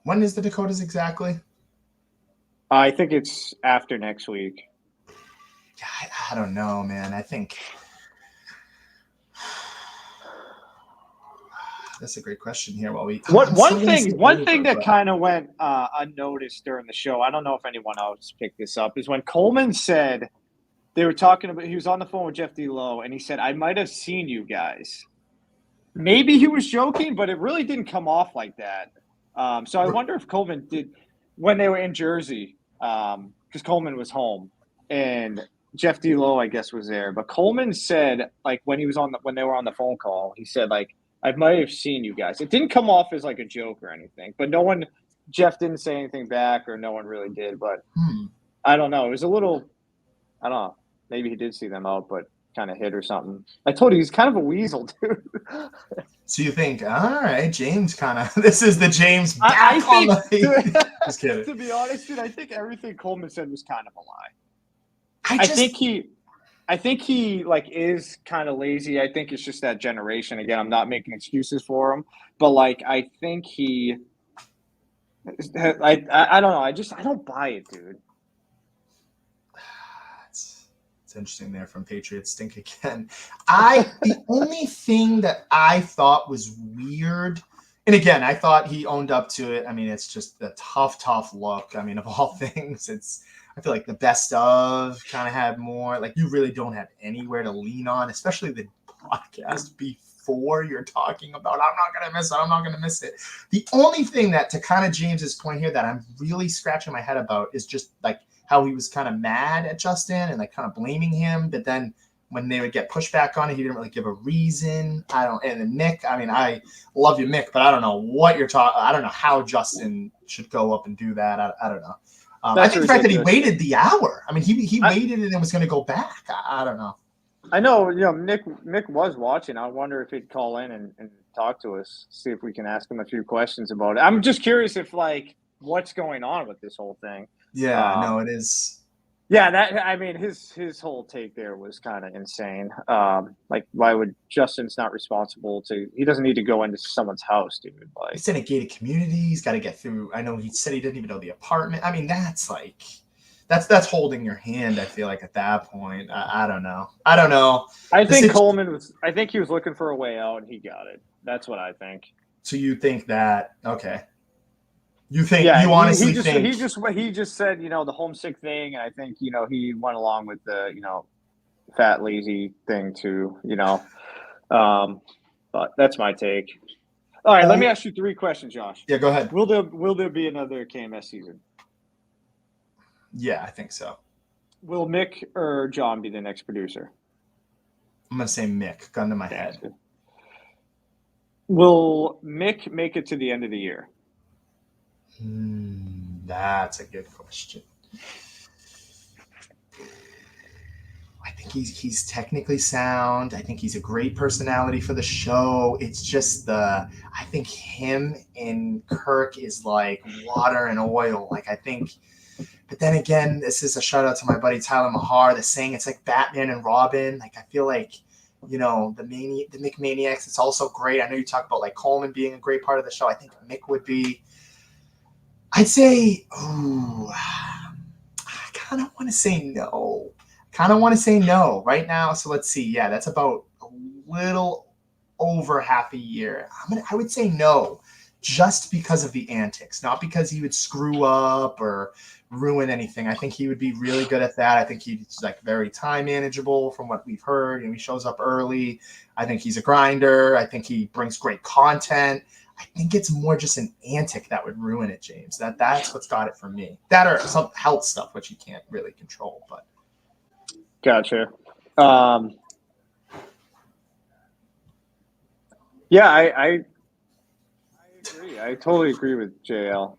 Speaker 1: When is the Dakotas exactly?
Speaker 2: I think it's after next week.
Speaker 1: Yeah, I don't know, man. I think that's a great question here. One thing that kind of went unnoticed during the show, I don't know if anyone else picked this up, is when Coleman said
Speaker 2: they were talking about, he was on the phone with Jeff D. Lowe, and he said, I might have seen you guys. Maybe he was joking, but it really didn't come off like that. So I wonder if Coleman did, when they were in Jersey, because Coleman was home, and Jeff D. Lowe, I guess, was there. But Coleman said, like, when they were on the phone call, he said, like, I might have seen you guys. It didn't come off as like a joke or anything, but Jeff didn't say anything back, or no one really did. But I don't know. It was a little, I don't know. Maybe he did see them out, but kind of hit or something. I told you he's kind of a weasel, dude.
Speaker 1: So you think, all right, James kind of, this is the James back
Speaker 2: I think,
Speaker 1: on the Just kidding.
Speaker 2: To be honest, dude, I think everything Coleman said was kind of a lie. I think he like is kind of lazy. I think it's just that generation. Again, I'm not making excuses for him, but like I think I don't know. I don't buy it, dude.
Speaker 1: It's interesting there from Patriots Stink again. The only thing that I thought was weird, and again, I thought he owned up to it. I mean, it's just a tough look. I mean, of all things, I feel like the best of kind of had more, like you really don't have anywhere to lean on, especially the podcast before you're talking about, I'm not going to miss it. The only thing that, to kind of James's point here, that I'm really scratching my head about is just like how he was kind of mad at Justin and like kind of blaming him. But then when they would get pushback on it, he didn't really give a reason. And then Mick, I mean, I love you, Mick, but I don't know what you're talking. I don't know how Justin should go up and do that. I don't know. I think the fact that he waited the hour. I mean, he waited and then was going to go back. I don't know.
Speaker 2: I know, Mick was watching. I wonder if he'd call in and talk to us, see if we can ask him a few questions about it. I'm just curious if, like, what's going on with this whole thing.
Speaker 1: Yeah, no, it is.
Speaker 2: Yeah, I mean, his whole take there was kind of insane. Like, why would Justin's not responsible he doesn't need to go into someone's house, dude. Like,
Speaker 1: he's in a gated community. He's got to get through. I know he said he didn't even know the apartment. I mean, that's like, that's holding your hand, I feel like, at that point. I don't know. I think
Speaker 2: I think he was looking for a way out and he got it. That's what I think.
Speaker 1: So you think that, okay. You think, yeah, you honestly think.
Speaker 2: He just said, the homesick thing. And I think, he went along with the, fat, lazy thing too, but that's my take. All right. Let me ask you 3 questions, Josh.
Speaker 1: Yeah, go ahead.
Speaker 2: Will there be another KMS season?
Speaker 1: Yeah, I think so.
Speaker 2: Will Mick or John be the next producer?
Speaker 1: I'm going to say Mick, gun to my head.
Speaker 2: Will Mick make it to the end of the year?
Speaker 1: That's a good question. I think he's technically sound. I think he's a great personality for the show. It's just I think him and Kirk is like water and oil. Like, I think, but then again, this is a shout out to my buddy Tyler Mahar, the saying it's like Batman and Robin. Like, I feel like, the Mick Maniacs, it's also great. I know you talk about like Coleman being a great part of the show. I think Mick would be. I'd say, I kind of want to say no right now. So let's see. Yeah, that's about a little over half a year. I would say no, just because of the antics, not because he would screw up or ruin anything. I think he would be really good at that. I think he's like very time manageable from what we've heard. He shows up early. I think he's a grinder. I think he brings great content. I think it's more just an antic that would ruin it, James. That's what's got it for me. That or some health stuff, which you can't really control. But
Speaker 2: gotcha. Yeah, I agree. I totally agree with JL.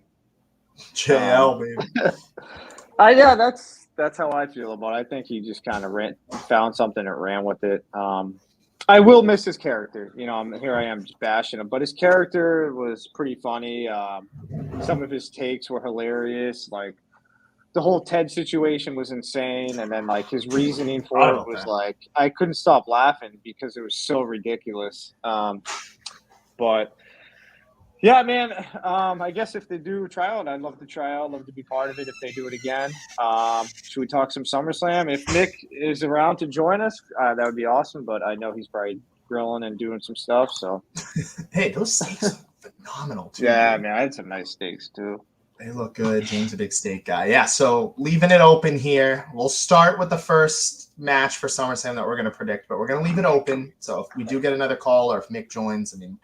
Speaker 1: JL, baby.
Speaker 2: Yeah, that's how I feel about it. I think he just kind of found something and ran with it. I will miss his character. Here I am just bashing him, but his character was pretty funny. Some of his takes were hilarious. Like, the whole Ted situation was insane, and then like his reasoning for it was like, I couldn't stop laughing because it was so ridiculous. But yeah, man, I guess if they do try out, I'd love to try out. I'd love to be part of it if they do it again. Should we talk some SummerSlam? If Mick is around to join us, that would be awesome. But I know he's probably grilling and doing some stuff. So,
Speaker 1: hey, those steaks are phenomenal too.
Speaker 2: Yeah, man, I had some nice steaks too.
Speaker 1: They look good. James, a big steak guy. Yeah, so leaving it open here. We'll start with the first match for SummerSlam that we're going to predict, but we're going to leave it open. So if we do get another call or if Mick joins, I mean,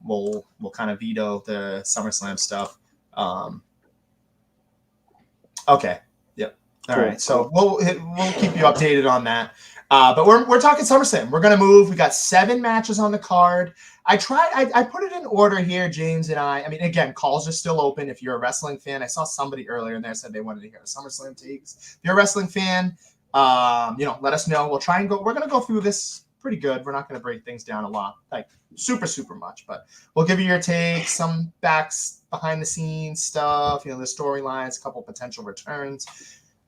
Speaker 1: we'll kind of veto the SummerSlam stuff. Okay. Yep. All right. So we'll keep you updated on that. But we're talking SummerSlam. We're going to move. We got 7 matches on the card. I put it in order here, James and I. I mean, again, calls are still open. If you're a wrestling fan, I saw somebody earlier in there said they wanted to hear SummerSlam takes. If you're a wrestling fan, let us know. We'll try and go. We're going to go through this pretty good. We're not going to break things down a lot, like super much, but we'll give you your takes, some backs behind the scenes stuff, the storylines, a couple potential returns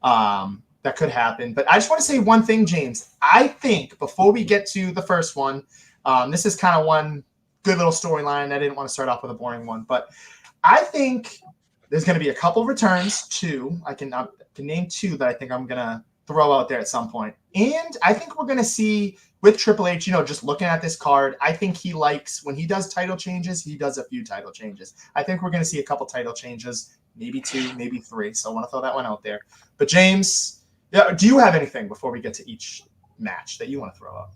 Speaker 1: that could happen. But I just want to say one thing, James. I think before we get to the first one, this is kind of one good little storyline. I didn't want to start off with a boring one, but I think there's going to be a couple returns, 2. I can name 2 that I think I'm going to throw out there at some point. And I think we're going to see with Triple H, just looking at this card, I think he likes when he does title changes, he does a few title changes. I think we're going to see a couple title changes, maybe 2, maybe 3. So I want to throw that one out there. But James, do you have anything before we get to each match that you want to throw out?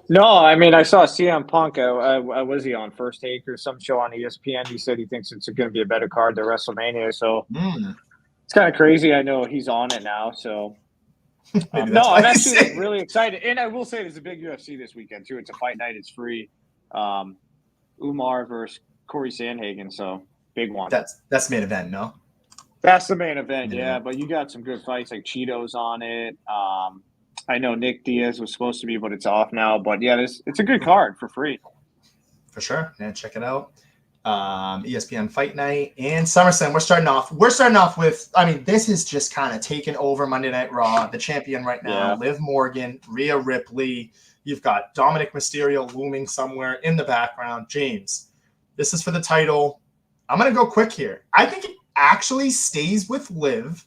Speaker 2: No, I mean, I saw CM Punk. Was he on First Take or some show on ESPN? He said he thinks it's going to be a better card than WrestleMania. So it's kind of crazy. I know he's on it now. So I'm actually really excited. And I will say there's a big UFC this weekend, too. It's a fight night. It's free. Umar versus Corey Sandhagen. So big one.
Speaker 1: That's main event, no?
Speaker 2: That's the main event, yeah. But you got some good fights like Cheetos on it. I know Nick Diaz was supposed to be, but it's off now. But yeah, it's a good card for free.
Speaker 1: For sure. Yeah, check it out. ESPN Fight Night and SummerSlam. We're starting off with, I mean, this is just kind of taken over Monday Night Raw. The champion right now, Liv Morgan, Rhea Ripley. You've got Dominic Mysterio looming somewhere in the background. James, this is for the title. I'm going to go quick here. I think it actually stays with Liv.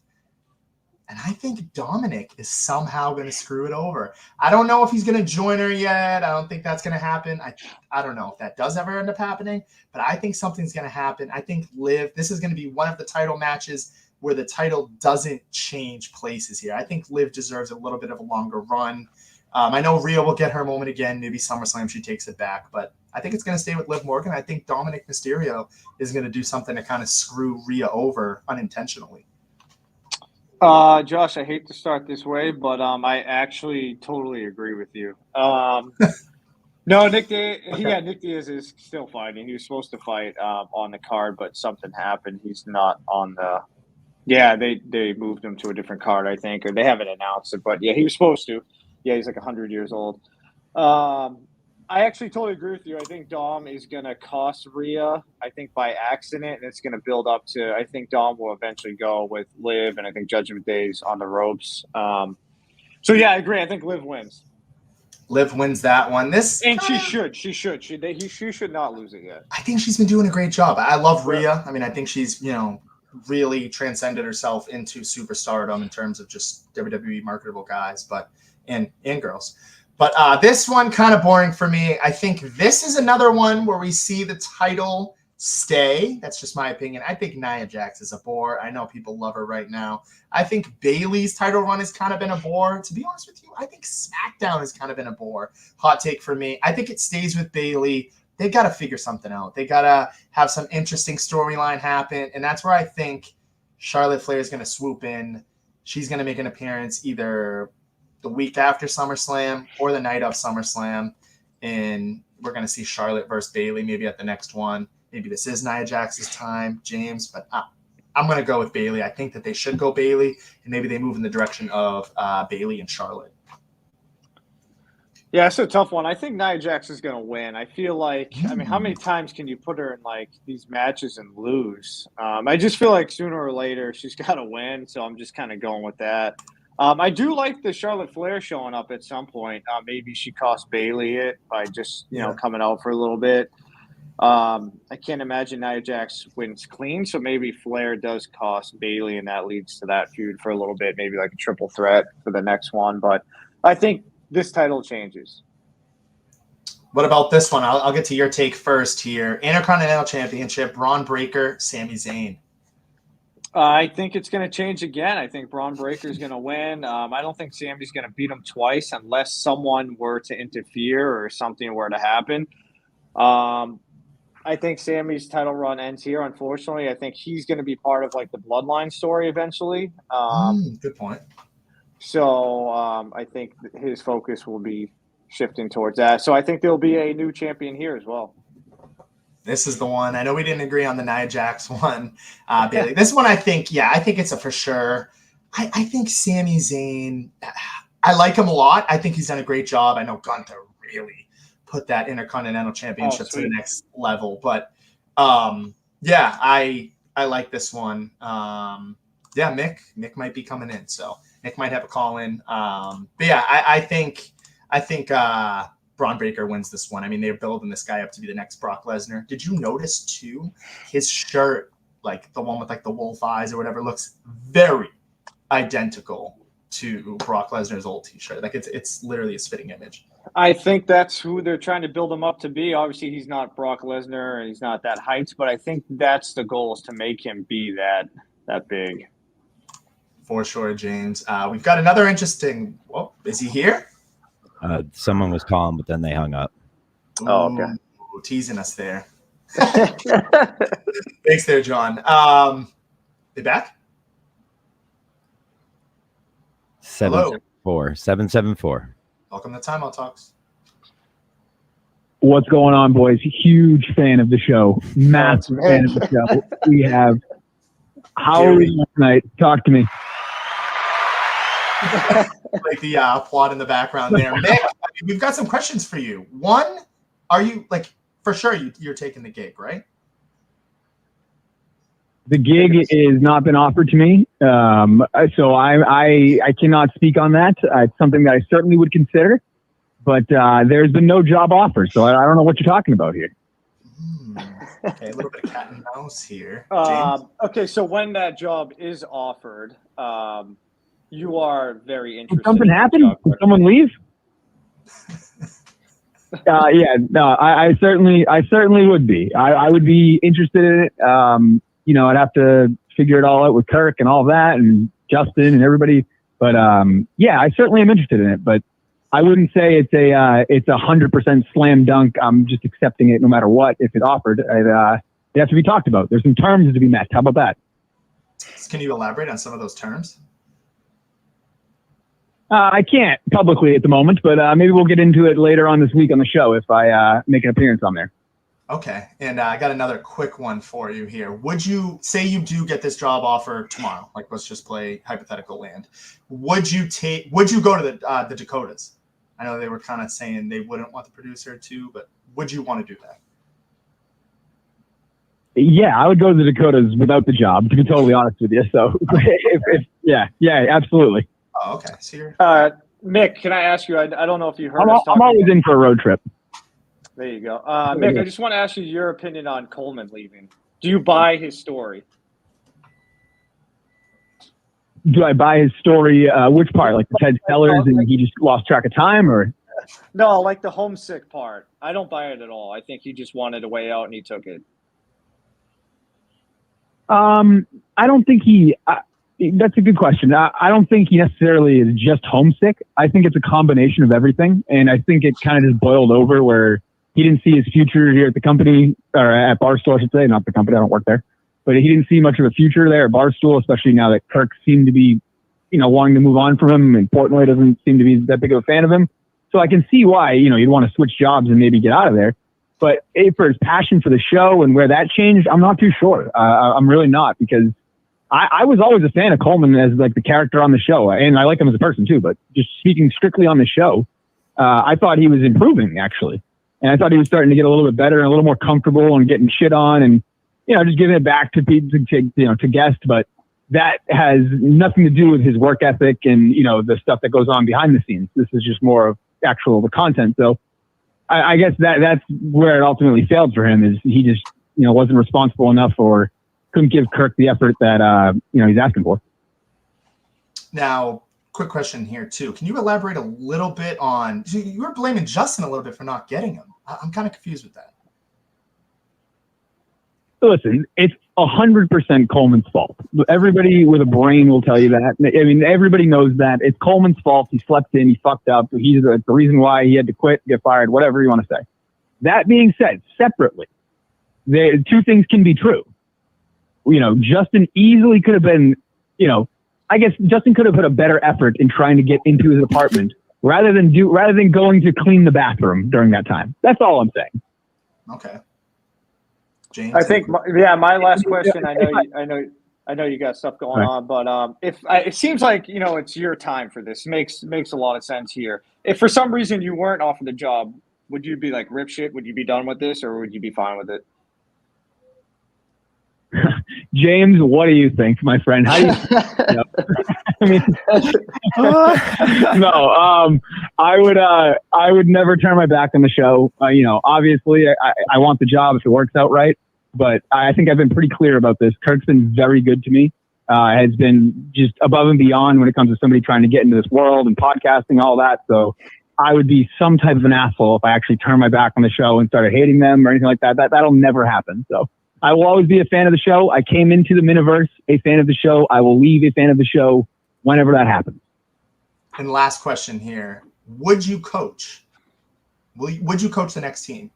Speaker 1: And I think Dominic is somehow going to screw it over. I don't know if he's going to join her yet. I don't think that's going to happen. I don't know if that does ever end up happening, but I think something's going to happen. I think Liv, this is going to be one of the title matches where the title doesn't change places here. I think Liv deserves a little bit of a longer run. I know Rhea will get her moment again. Maybe SummerSlam she takes it back, but I think it's going to stay with Liv Morgan. I think Dominic Mysterio is going to do something to kind of screw Rhea over unintentionally.
Speaker 2: Josh, I hate to start this way, but I actually totally agree with you. No, Nick Diaz is still fighting. He was supposed to fight on the card, but something happened. He's not on the. Yeah, they moved him to a different card, I think, or they haven't announced it. But yeah, he was supposed to. Yeah, he's like 100 years old. I actually totally agree with you. I think Dom is going to cost Rhea, I think, by accident, and it's going to build up to – I think Dom will eventually go with Liv, and I think Judgment Day's on the ropes. So, yeah, I agree. I think Liv wins.
Speaker 1: Liv wins that one.
Speaker 2: She should. She should not lose it yet.
Speaker 1: I think she's been doing a great job. I love Rhea. I mean, I think she's, really transcended herself into superstardom in terms of just WWE marketable guys and girls. But this one kind of boring for me. I think this is another one where we see the title stay. That's just my opinion. I think Nia Jax is a bore. I know people love her right now. I think Bayley's title run has kind of been a bore. To be honest with you, I think SmackDown has kind of been a bore. Hot take for me. I think it stays with Bayley. They got to figure something out. They got to have some interesting storyline happen. And that's where I think Charlotte Flair is going to swoop in. She's going to make an appearance either the week after SummerSlam or the night of SummerSlam. And we're going to see Charlotte versus Bayley maybe at the next one. Maybe this is Nia Jax's time, James, but I'm going to go with Bayley. I think that they should go Bayley, and maybe they move in the direction of Bayley and Charlotte.
Speaker 2: Yeah, it's a tough one. I think Nia Jax is going to win. I feel like, I mean, how many times can you put her in like these matches and lose? I just feel like sooner or later she's got to win, so I'm just kind of going with that. I do like the Charlotte Flair showing up at some point. Maybe she costs Bayley it by just, coming out for a little bit. I can't imagine Nia Jax wins clean, so maybe Flair does cost Bayley, and that leads to that feud for a little bit, maybe like a triple threat for the next one. But I think this title changes.
Speaker 1: What about this one? I'll get to your take first here. Intercontinental Championship, Braun Breaker, Sami Zayn.
Speaker 2: I think it's going to change again. I think Braun Breaker's going to win. I don't think Sammy's going to beat him twice unless someone were to interfere or something were to happen. I think Sammy's title run ends here, unfortunately. I think he's going to be part of like the bloodline story eventually.
Speaker 1: Good point.
Speaker 2: So I think his focus will be shifting towards that. So I think there'll be a new champion here as well.
Speaker 1: This is the one. I know we didn't agree on the Nia Jax one, Bailey. This one, I think it's a for sure. I think Sami Zayn, I like him a lot. I think he's done a great job. I know Gunther really put that Intercontinental Championship to the next level. But, I like this one. Mick might be coming in. So Mick might have a call in. I think Braun Breaker wins this one. I mean, they're building this guy up to be the next Brock Lesnar. Did you notice too, his shirt, like the one with like the wolf eyes or whatever, looks very identical to Brock Lesnar's old t-shirt. Like it's literally a spitting image.
Speaker 2: I think that's who they're trying to build him up to be. Obviously, he's not Brock Lesnar and he's not that height, but I think that's the goal, is to make him be that big.
Speaker 1: For sure, James. We've got another interesting. Well, is he here?
Speaker 3: Someone was calling, but then they hung up.
Speaker 2: Oh, okay.
Speaker 1: Ooh, teasing us there. Thanks there, John. They back?
Speaker 3: 774.
Speaker 1: Welcome to Timeout Talks.
Speaker 6: What's going on, boys? Huge fan of the show. Massive fan of the show. We have. How are we doing tonight? Talk to me.
Speaker 1: Like the applaud in the background there. Mick, we've got some questions for you. One, are you for sure you're taking the gig, right?
Speaker 6: The gig is not been offered to me, so I cannot speak on that. It's something that I certainly would consider, but there's been no job offer, so I don't know what you're talking about here.
Speaker 1: Okay, a little bit of cat and mouse here. James?
Speaker 2: Okay, so when that job is offered, you are very interested.
Speaker 6: Did something happen? Did someone leave? I certainly would be. I would be interested in it. I'd have to figure it all out with Kirk and all that, and Justin and everybody. But I certainly am interested in it. But I wouldn't say it's a 100% slam dunk. I'm just accepting it no matter what. If it's offered, it has to be talked about. There's some terms to be met. How about that?
Speaker 1: Can you elaborate on some of those terms?
Speaker 6: I can't publicly at the moment, but maybe we'll get into it later on this week on the show if I make an appearance on there.
Speaker 1: Okay, and I got another quick one for you here. Would you say you do get this job offer tomorrow? Like, let's just play hypothetical land. Would you go to the Dakotas? I know they were kind of saying they wouldn't want the producer to, but would you want to do that?
Speaker 6: Yeah, I would go to the Dakotas without the job, to be totally honest with you. So, absolutely.
Speaker 1: Oh, okay. So you're...
Speaker 2: Mick, can I ask you? I don't know if you heard us talking.
Speaker 6: I'm always in for a road trip.
Speaker 2: There you go. Mick, I just want to ask you your opinion on Coleman leaving. Do you buy his story?
Speaker 6: Do I buy his story? Which part? Like the Ted Sellers and he just lost track of time, or?
Speaker 2: No, like the homesick part. I don't buy it at all. I think he just wanted a way out and he took it.
Speaker 6: I don't think that's a good question. I don't think he necessarily is just homesick. I think it's a combination of everything. And I think it kind of just boiled over where he didn't see his future here at the company, or at Barstool, I should say, not the company. I don't work there. But he didn't see much of a future there at Barstool, especially now that Kirk seemed to be, wanting to move on from him. And Portnoy doesn't seem to be that big of a fan of him. So I can see why, you'd want to switch jobs and maybe get out of there. But for his passion for the show and where that changed, I'm not too sure. I'm really not, because I was always a fan of Coleman as like the character on the show, and I like him as a person too. But just speaking strictly on the show, I thought he was improving actually, and I thought he was starting to get a little bit better and a little more comfortable and getting shit on, and just giving it back to people, to guests. But that has nothing to do with his work ethic and the stuff that goes on behind the scenes. This is just more of the content. So I guess that's where it ultimately failed for him, is he just wasn't responsible enough, or couldn't give Kirk the effort that he's asking for.
Speaker 1: Now, quick question here too. Can you elaborate a little bit on? You were blaming Justin a little bit for not getting him. I'm kind of confused with that.
Speaker 6: Listen, 100% Coleman's fault. Everybody with a brain will tell you that. I mean, everybody knows that. It's Coleman's fault. He slept in. He fucked up. He's the reason why he had to quit, get fired, whatever you want to say. That being said, separately, two things can be true. Justin easily could have been, I guess Justin could have put a better effort in trying to get into his apartment rather than going to clean the bathroom during that time. That's all I'm saying.
Speaker 1: Okay. James,
Speaker 2: I think, my last question. I know you got stuff going on, but it seems like it's your time for this. Makes a lot of sense here. If for some reason you weren't offered the job, would you be like rip shit? Would you be done with this, or would you be fine with it?
Speaker 6: James, what do you think, my friend? How do you? I would never turn my back on the show. Obviously, I want the job if it works out right. But I think I've been pretty clear about this. Kirk's been very good to me. Has been just above and beyond when it comes to somebody trying to get into this world and podcasting, all that. So I would be some type of an asshole if I actually turned my back on the show and started hating them or anything like that. That'll never happen. So I will always be a fan of the show. I came into the Miniverse a fan of the show. I will leave a fan of the show whenever that happens.
Speaker 1: And last question here. Would you coach? Would you coach the next team?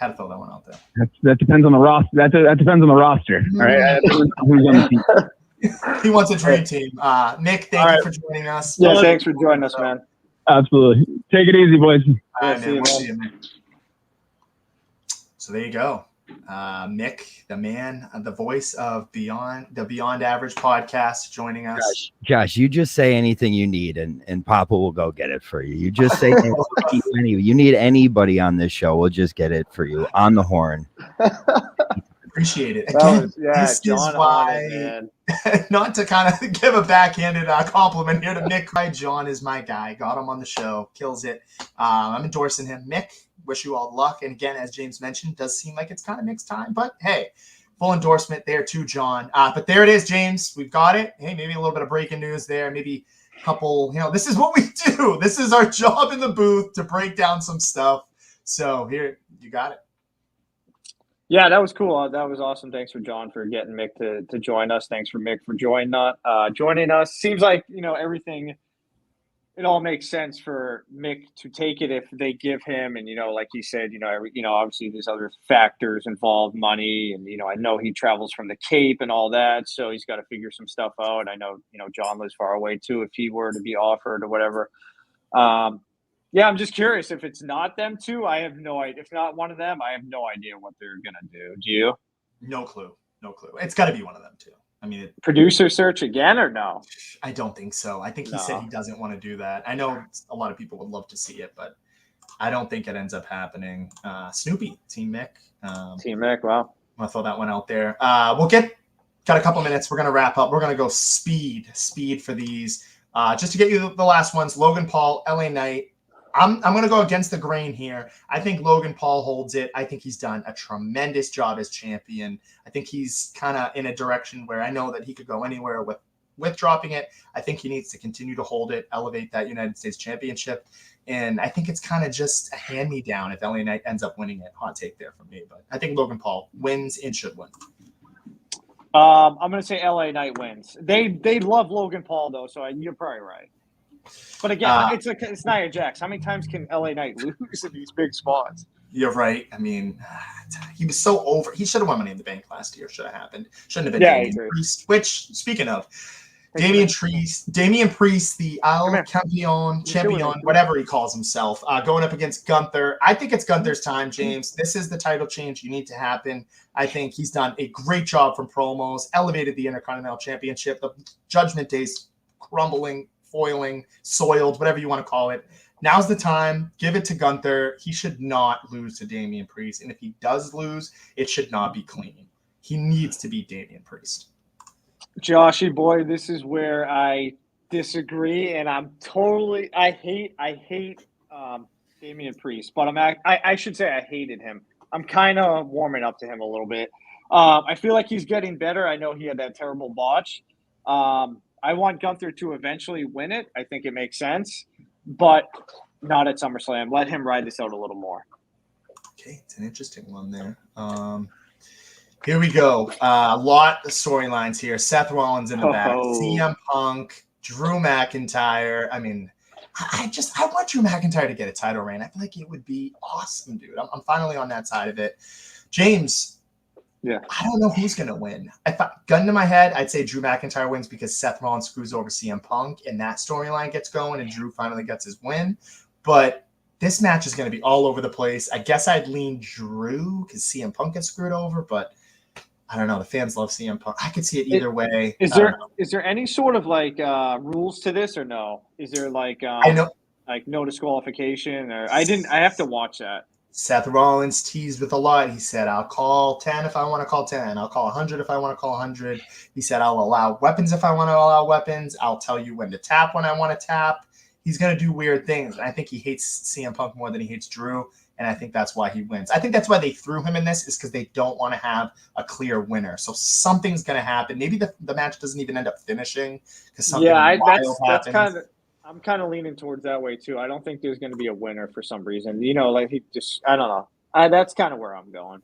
Speaker 1: Had to throw that one out there.
Speaker 6: That depends on the roster. That depends on the roster. All right. Who's on the team?
Speaker 1: He wants a dream team. Mick, thank you for joining us.
Speaker 2: Yeah, thanks for joining us, man.
Speaker 6: Absolutely. Take it easy, boys.
Speaker 1: All right, man. We'll see you, Mick. So there you go. Mick, the man, the voice of the Beyond Average podcast, joining us.
Speaker 3: Josh, you just say anything you need, and Papa will go get it for you. You just say you need anybody on this show, we'll just get it for you on the horn.
Speaker 1: Appreciate it. Again, this
Speaker 2: John
Speaker 1: is why, not to kind of give a backhanded compliment here to Mick. John is my guy. Got him on the show. Kills it. I'm endorsing him. Mick, wish you all luck. And again, as James mentioned, does seem like it's kind of Mick's time. But hey, full endorsement there too, John. But there it is, James. We've got it. Hey, maybe a little bit of breaking news there. Maybe a couple, this is what we do. This is our job in the booth to break down some stuff. So here, you got it.
Speaker 2: Yeah, that was cool. That was awesome. Thanks for John for getting Mick to join us. Thanks for Mick for joining us. Seems like, everything, it all makes sense for Mick to take it if they give him. And, like he said, obviously there's other factors involved, money. And, I know he travels from the Cape and all that. So he's got to figure some stuff out. I know, John lives far away too, if he were to be offered or whatever. Yeah, I'm just curious if it's not them two. I have no idea. If not one of them, I have no idea what they're gonna do. Do you?
Speaker 1: No clue. It's got to be one of them two. I mean,
Speaker 2: producer search again or no?
Speaker 1: I don't think so. I think he said he doesn't want to do that. I know a lot of people would love to see it, but I don't think it ends up happening. Snoopy, Team Mick.
Speaker 2: Team Mick. Wow.
Speaker 1: I'm gonna throw that one out there. We'll got a couple minutes. We're gonna wrap up. We're gonna go speed for these. Just to get you the last ones. Logan Paul, LA Knight. I'm going to go against the grain here. I think Logan Paul holds it. I think he's done a tremendous job as champion. I think he's kind of in a direction where I know that he could go anywhere with dropping it. I think he needs to continue to hold it, elevate that United States Championship. And I think it's kind of just a hand-me-down if LA Knight ends up winning it. Hot take there from me. But I think Logan Paul wins and should win.
Speaker 2: I'm going to say LA Knight wins. They love Logan Paul, though, so you're probably right. But again, it's Nia Jax. How many times can LA Knight lose in these big spots?
Speaker 1: You're right. I mean, he was so over. He should have won Money in the Bank last year. Should have happened. Shouldn't have been Damian Priest. Which, speaking of, Damian Priest, the El Champion, whatever he calls himself, going up against Gunther. I think it's Gunther's time, James. This is the title change you need to happen. I think he's done a great job from promos, elevated the Intercontinental Championship. The Judgment Day's crumbling, foiling, soiled, whatever you want to call it. Now's the time. Give it to Gunther. He should not lose to Damian Priest. And if he does lose, it should not be clean. He needs to beat Damian Priest.
Speaker 2: Joshy boy, this is where I disagree, and I hate Damian Priest, but I should say I hated him. I'm kind of warming up to him a little bit. I feel like he's getting better. I know he had that terrible botch. I want Gunther to eventually win it. I think it makes sense, but not at SummerSlam. Let him ride this out a little more.
Speaker 1: Okay, it's an interesting one there. Here we go. A lot of storylines here. Seth Rollins in the back. CM Punk, Drew McIntyre. I mean, I want Drew McIntyre to get a title reign. I feel like it would be awesome, dude. I'm finally on that side of it. James,
Speaker 2: yeah,
Speaker 1: I don't know who's going to win. Gun to my head, I'd say Drew McIntyre wins because Seth Rollins screws over CM Punk and that storyline gets going and Drew finally gets his win. But this match is going to be all over the place. I guess I'd lean Drew because CM Punk gets screwed over, but I don't know. The fans love CM Punk. I could see it either way.
Speaker 2: Is there any sort of like rules to this or no? Is there like
Speaker 1: I know,
Speaker 2: like no disqualification or I have to watch that.
Speaker 1: Seth Rollins teased with a lot. He said, I'll call 10 if I want to call 10. I'll call 100 if I want to call 100. He said, I'll allow weapons if I want to allow weapons. I'll tell you when to tap when I want to tap. He's going to do weird things. And I think he hates CM Punk more than he hates Drew. And I think that's why he wins. I think that's why they threw him in this is because they don't want to have a clear winner. So something's going to happen. Maybe the match doesn't even end up finishing because something wild happens.
Speaker 2: I'm kind of leaning towards that way too. I don't think there's going to be a winner for some reason. You know, like I don't know. That's kind of where I'm going.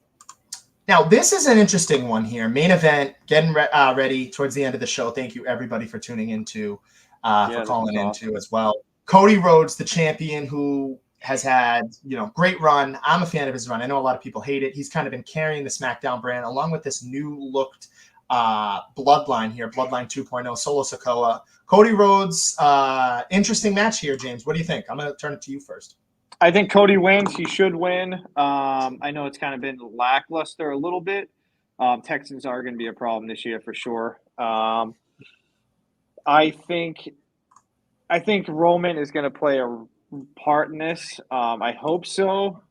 Speaker 1: Now, this is an interesting one here. Main event, getting ready towards the end of the show. Thank you, everybody, for tuning into, for calling into as well. Cody Rhodes, the champion who has had, great run. I'm a fan of his run. I know a lot of people hate it. He's kind of been carrying the SmackDown brand along with this new looked bloodline here, Bloodline 2.0, Solo Sikoa. Cody Rhodes, interesting match here, James. What do you think? I'm going to turn it to you first.
Speaker 2: I think Cody wins. He should win. I know it's kind of been lackluster a little bit. Texans are going to be a problem this year for sure. I think Roman is going to play a part in this. I hope so.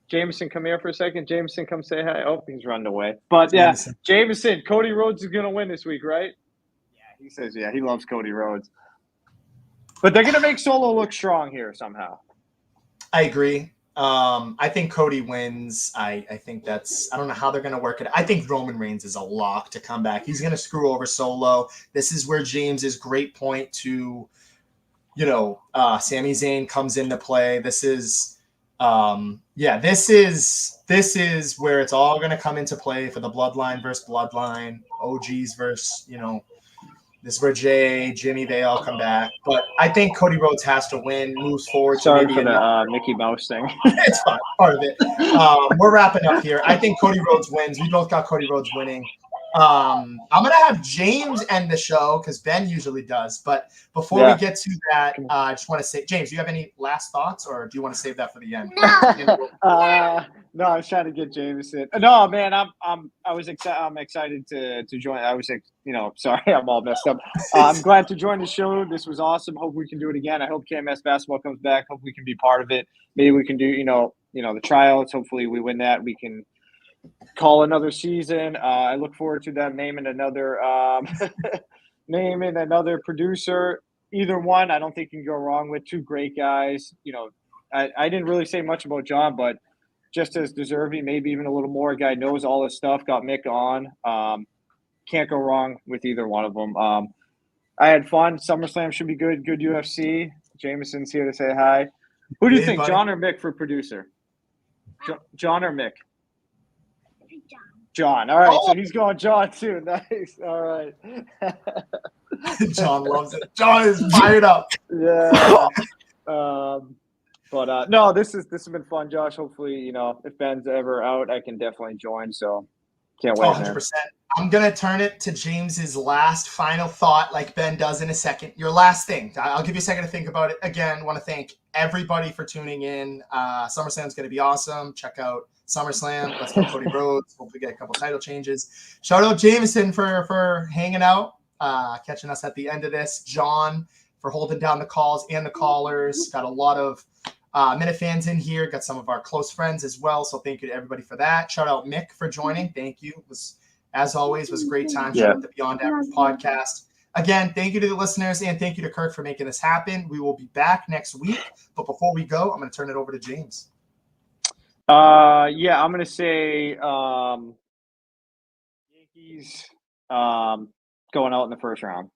Speaker 2: Jameson, come here for a second. Jameson, come say hi. Oh, he's running away. But yeah, Jameson, Cody Rhodes is going to win this week, right? Yeah, he says, yeah, he loves Cody Rhodes. But they're going to make Solo look strong here somehow.
Speaker 1: I agree. I think Cody wins. I think I don't know how they're going to work it. I think Roman Reigns is a lock to come back. He's going to screw over Solo. This is where James's great point to, Sami Zayn comes into play. This is where it's all going to come into play for the Bloodline versus Bloodline, OGs versus, this is where Jay, Jimmy, they all come back. But I think Cody Rhodes has to win, moves forward.
Speaker 2: Sorry for the Mickey Mouse thing.
Speaker 1: It's fine, part of it. We're wrapping up here. I think Cody Rhodes wins. We both got Cody Rhodes winning. I'm going to have James end the show because Ben usually does. But before we get to that, I just want to say, James, do you have any last thoughts or do you want to save that for the end?
Speaker 2: No, I was trying to get Jameson. No, man, I'm excited to join. I was, sorry, I'm all messed up. I'm glad to join the show. This was awesome. Hope we can do it again. I hope KMS basketball comes back. Hope we can be part of it. Maybe we can do, the tryouts. Hopefully we win that. We can call another season. I look forward to them naming another producer. Either one, I don't think you can go wrong with. Two great guys. I didn't really say much about John, but just as deserving, maybe even a little more. Guy knows all this stuff. Got Mick on. Can't go wrong with either one of them. I had fun. SummerSlam should be good. Good UFC. Jameson's here to say hi. Who do you think, buddy? John or Mick for producer? John or Mick? John. All right, so he's going John too. Nice. All right.
Speaker 1: John loves it. John is fired up.
Speaker 2: Yeah. But no, this has been fun, Josh. Hopefully, if Ben's ever out, I can definitely join. So can't wait. 100%.
Speaker 1: I'm gonna turn it to James's last final thought, like Ben does in a second. Your last thing. I'll give you a second to think about it. Again, want to thank everybody for tuning in. SummerSlam's gonna be awesome. Check out SummerSlam. Let's go Cody Rhodes. Hopefully get a couple title changes. Shout out Jameson for hanging out, catching us at the end of this. John for holding down the calls and the callers. Got a lot of Minute fans in here. Got some of our close friends as well. So thank you to everybody for that. Shout out Mick for joining. Thank you. As always, was a great time. Shout out the Beyond Average podcast. Again, thank you to the listeners and thank you to Kirk for making this happen. We will be back next week. But before we go, I'm going to turn it over to James.
Speaker 2: I'm going to say Yankees going out in the first round.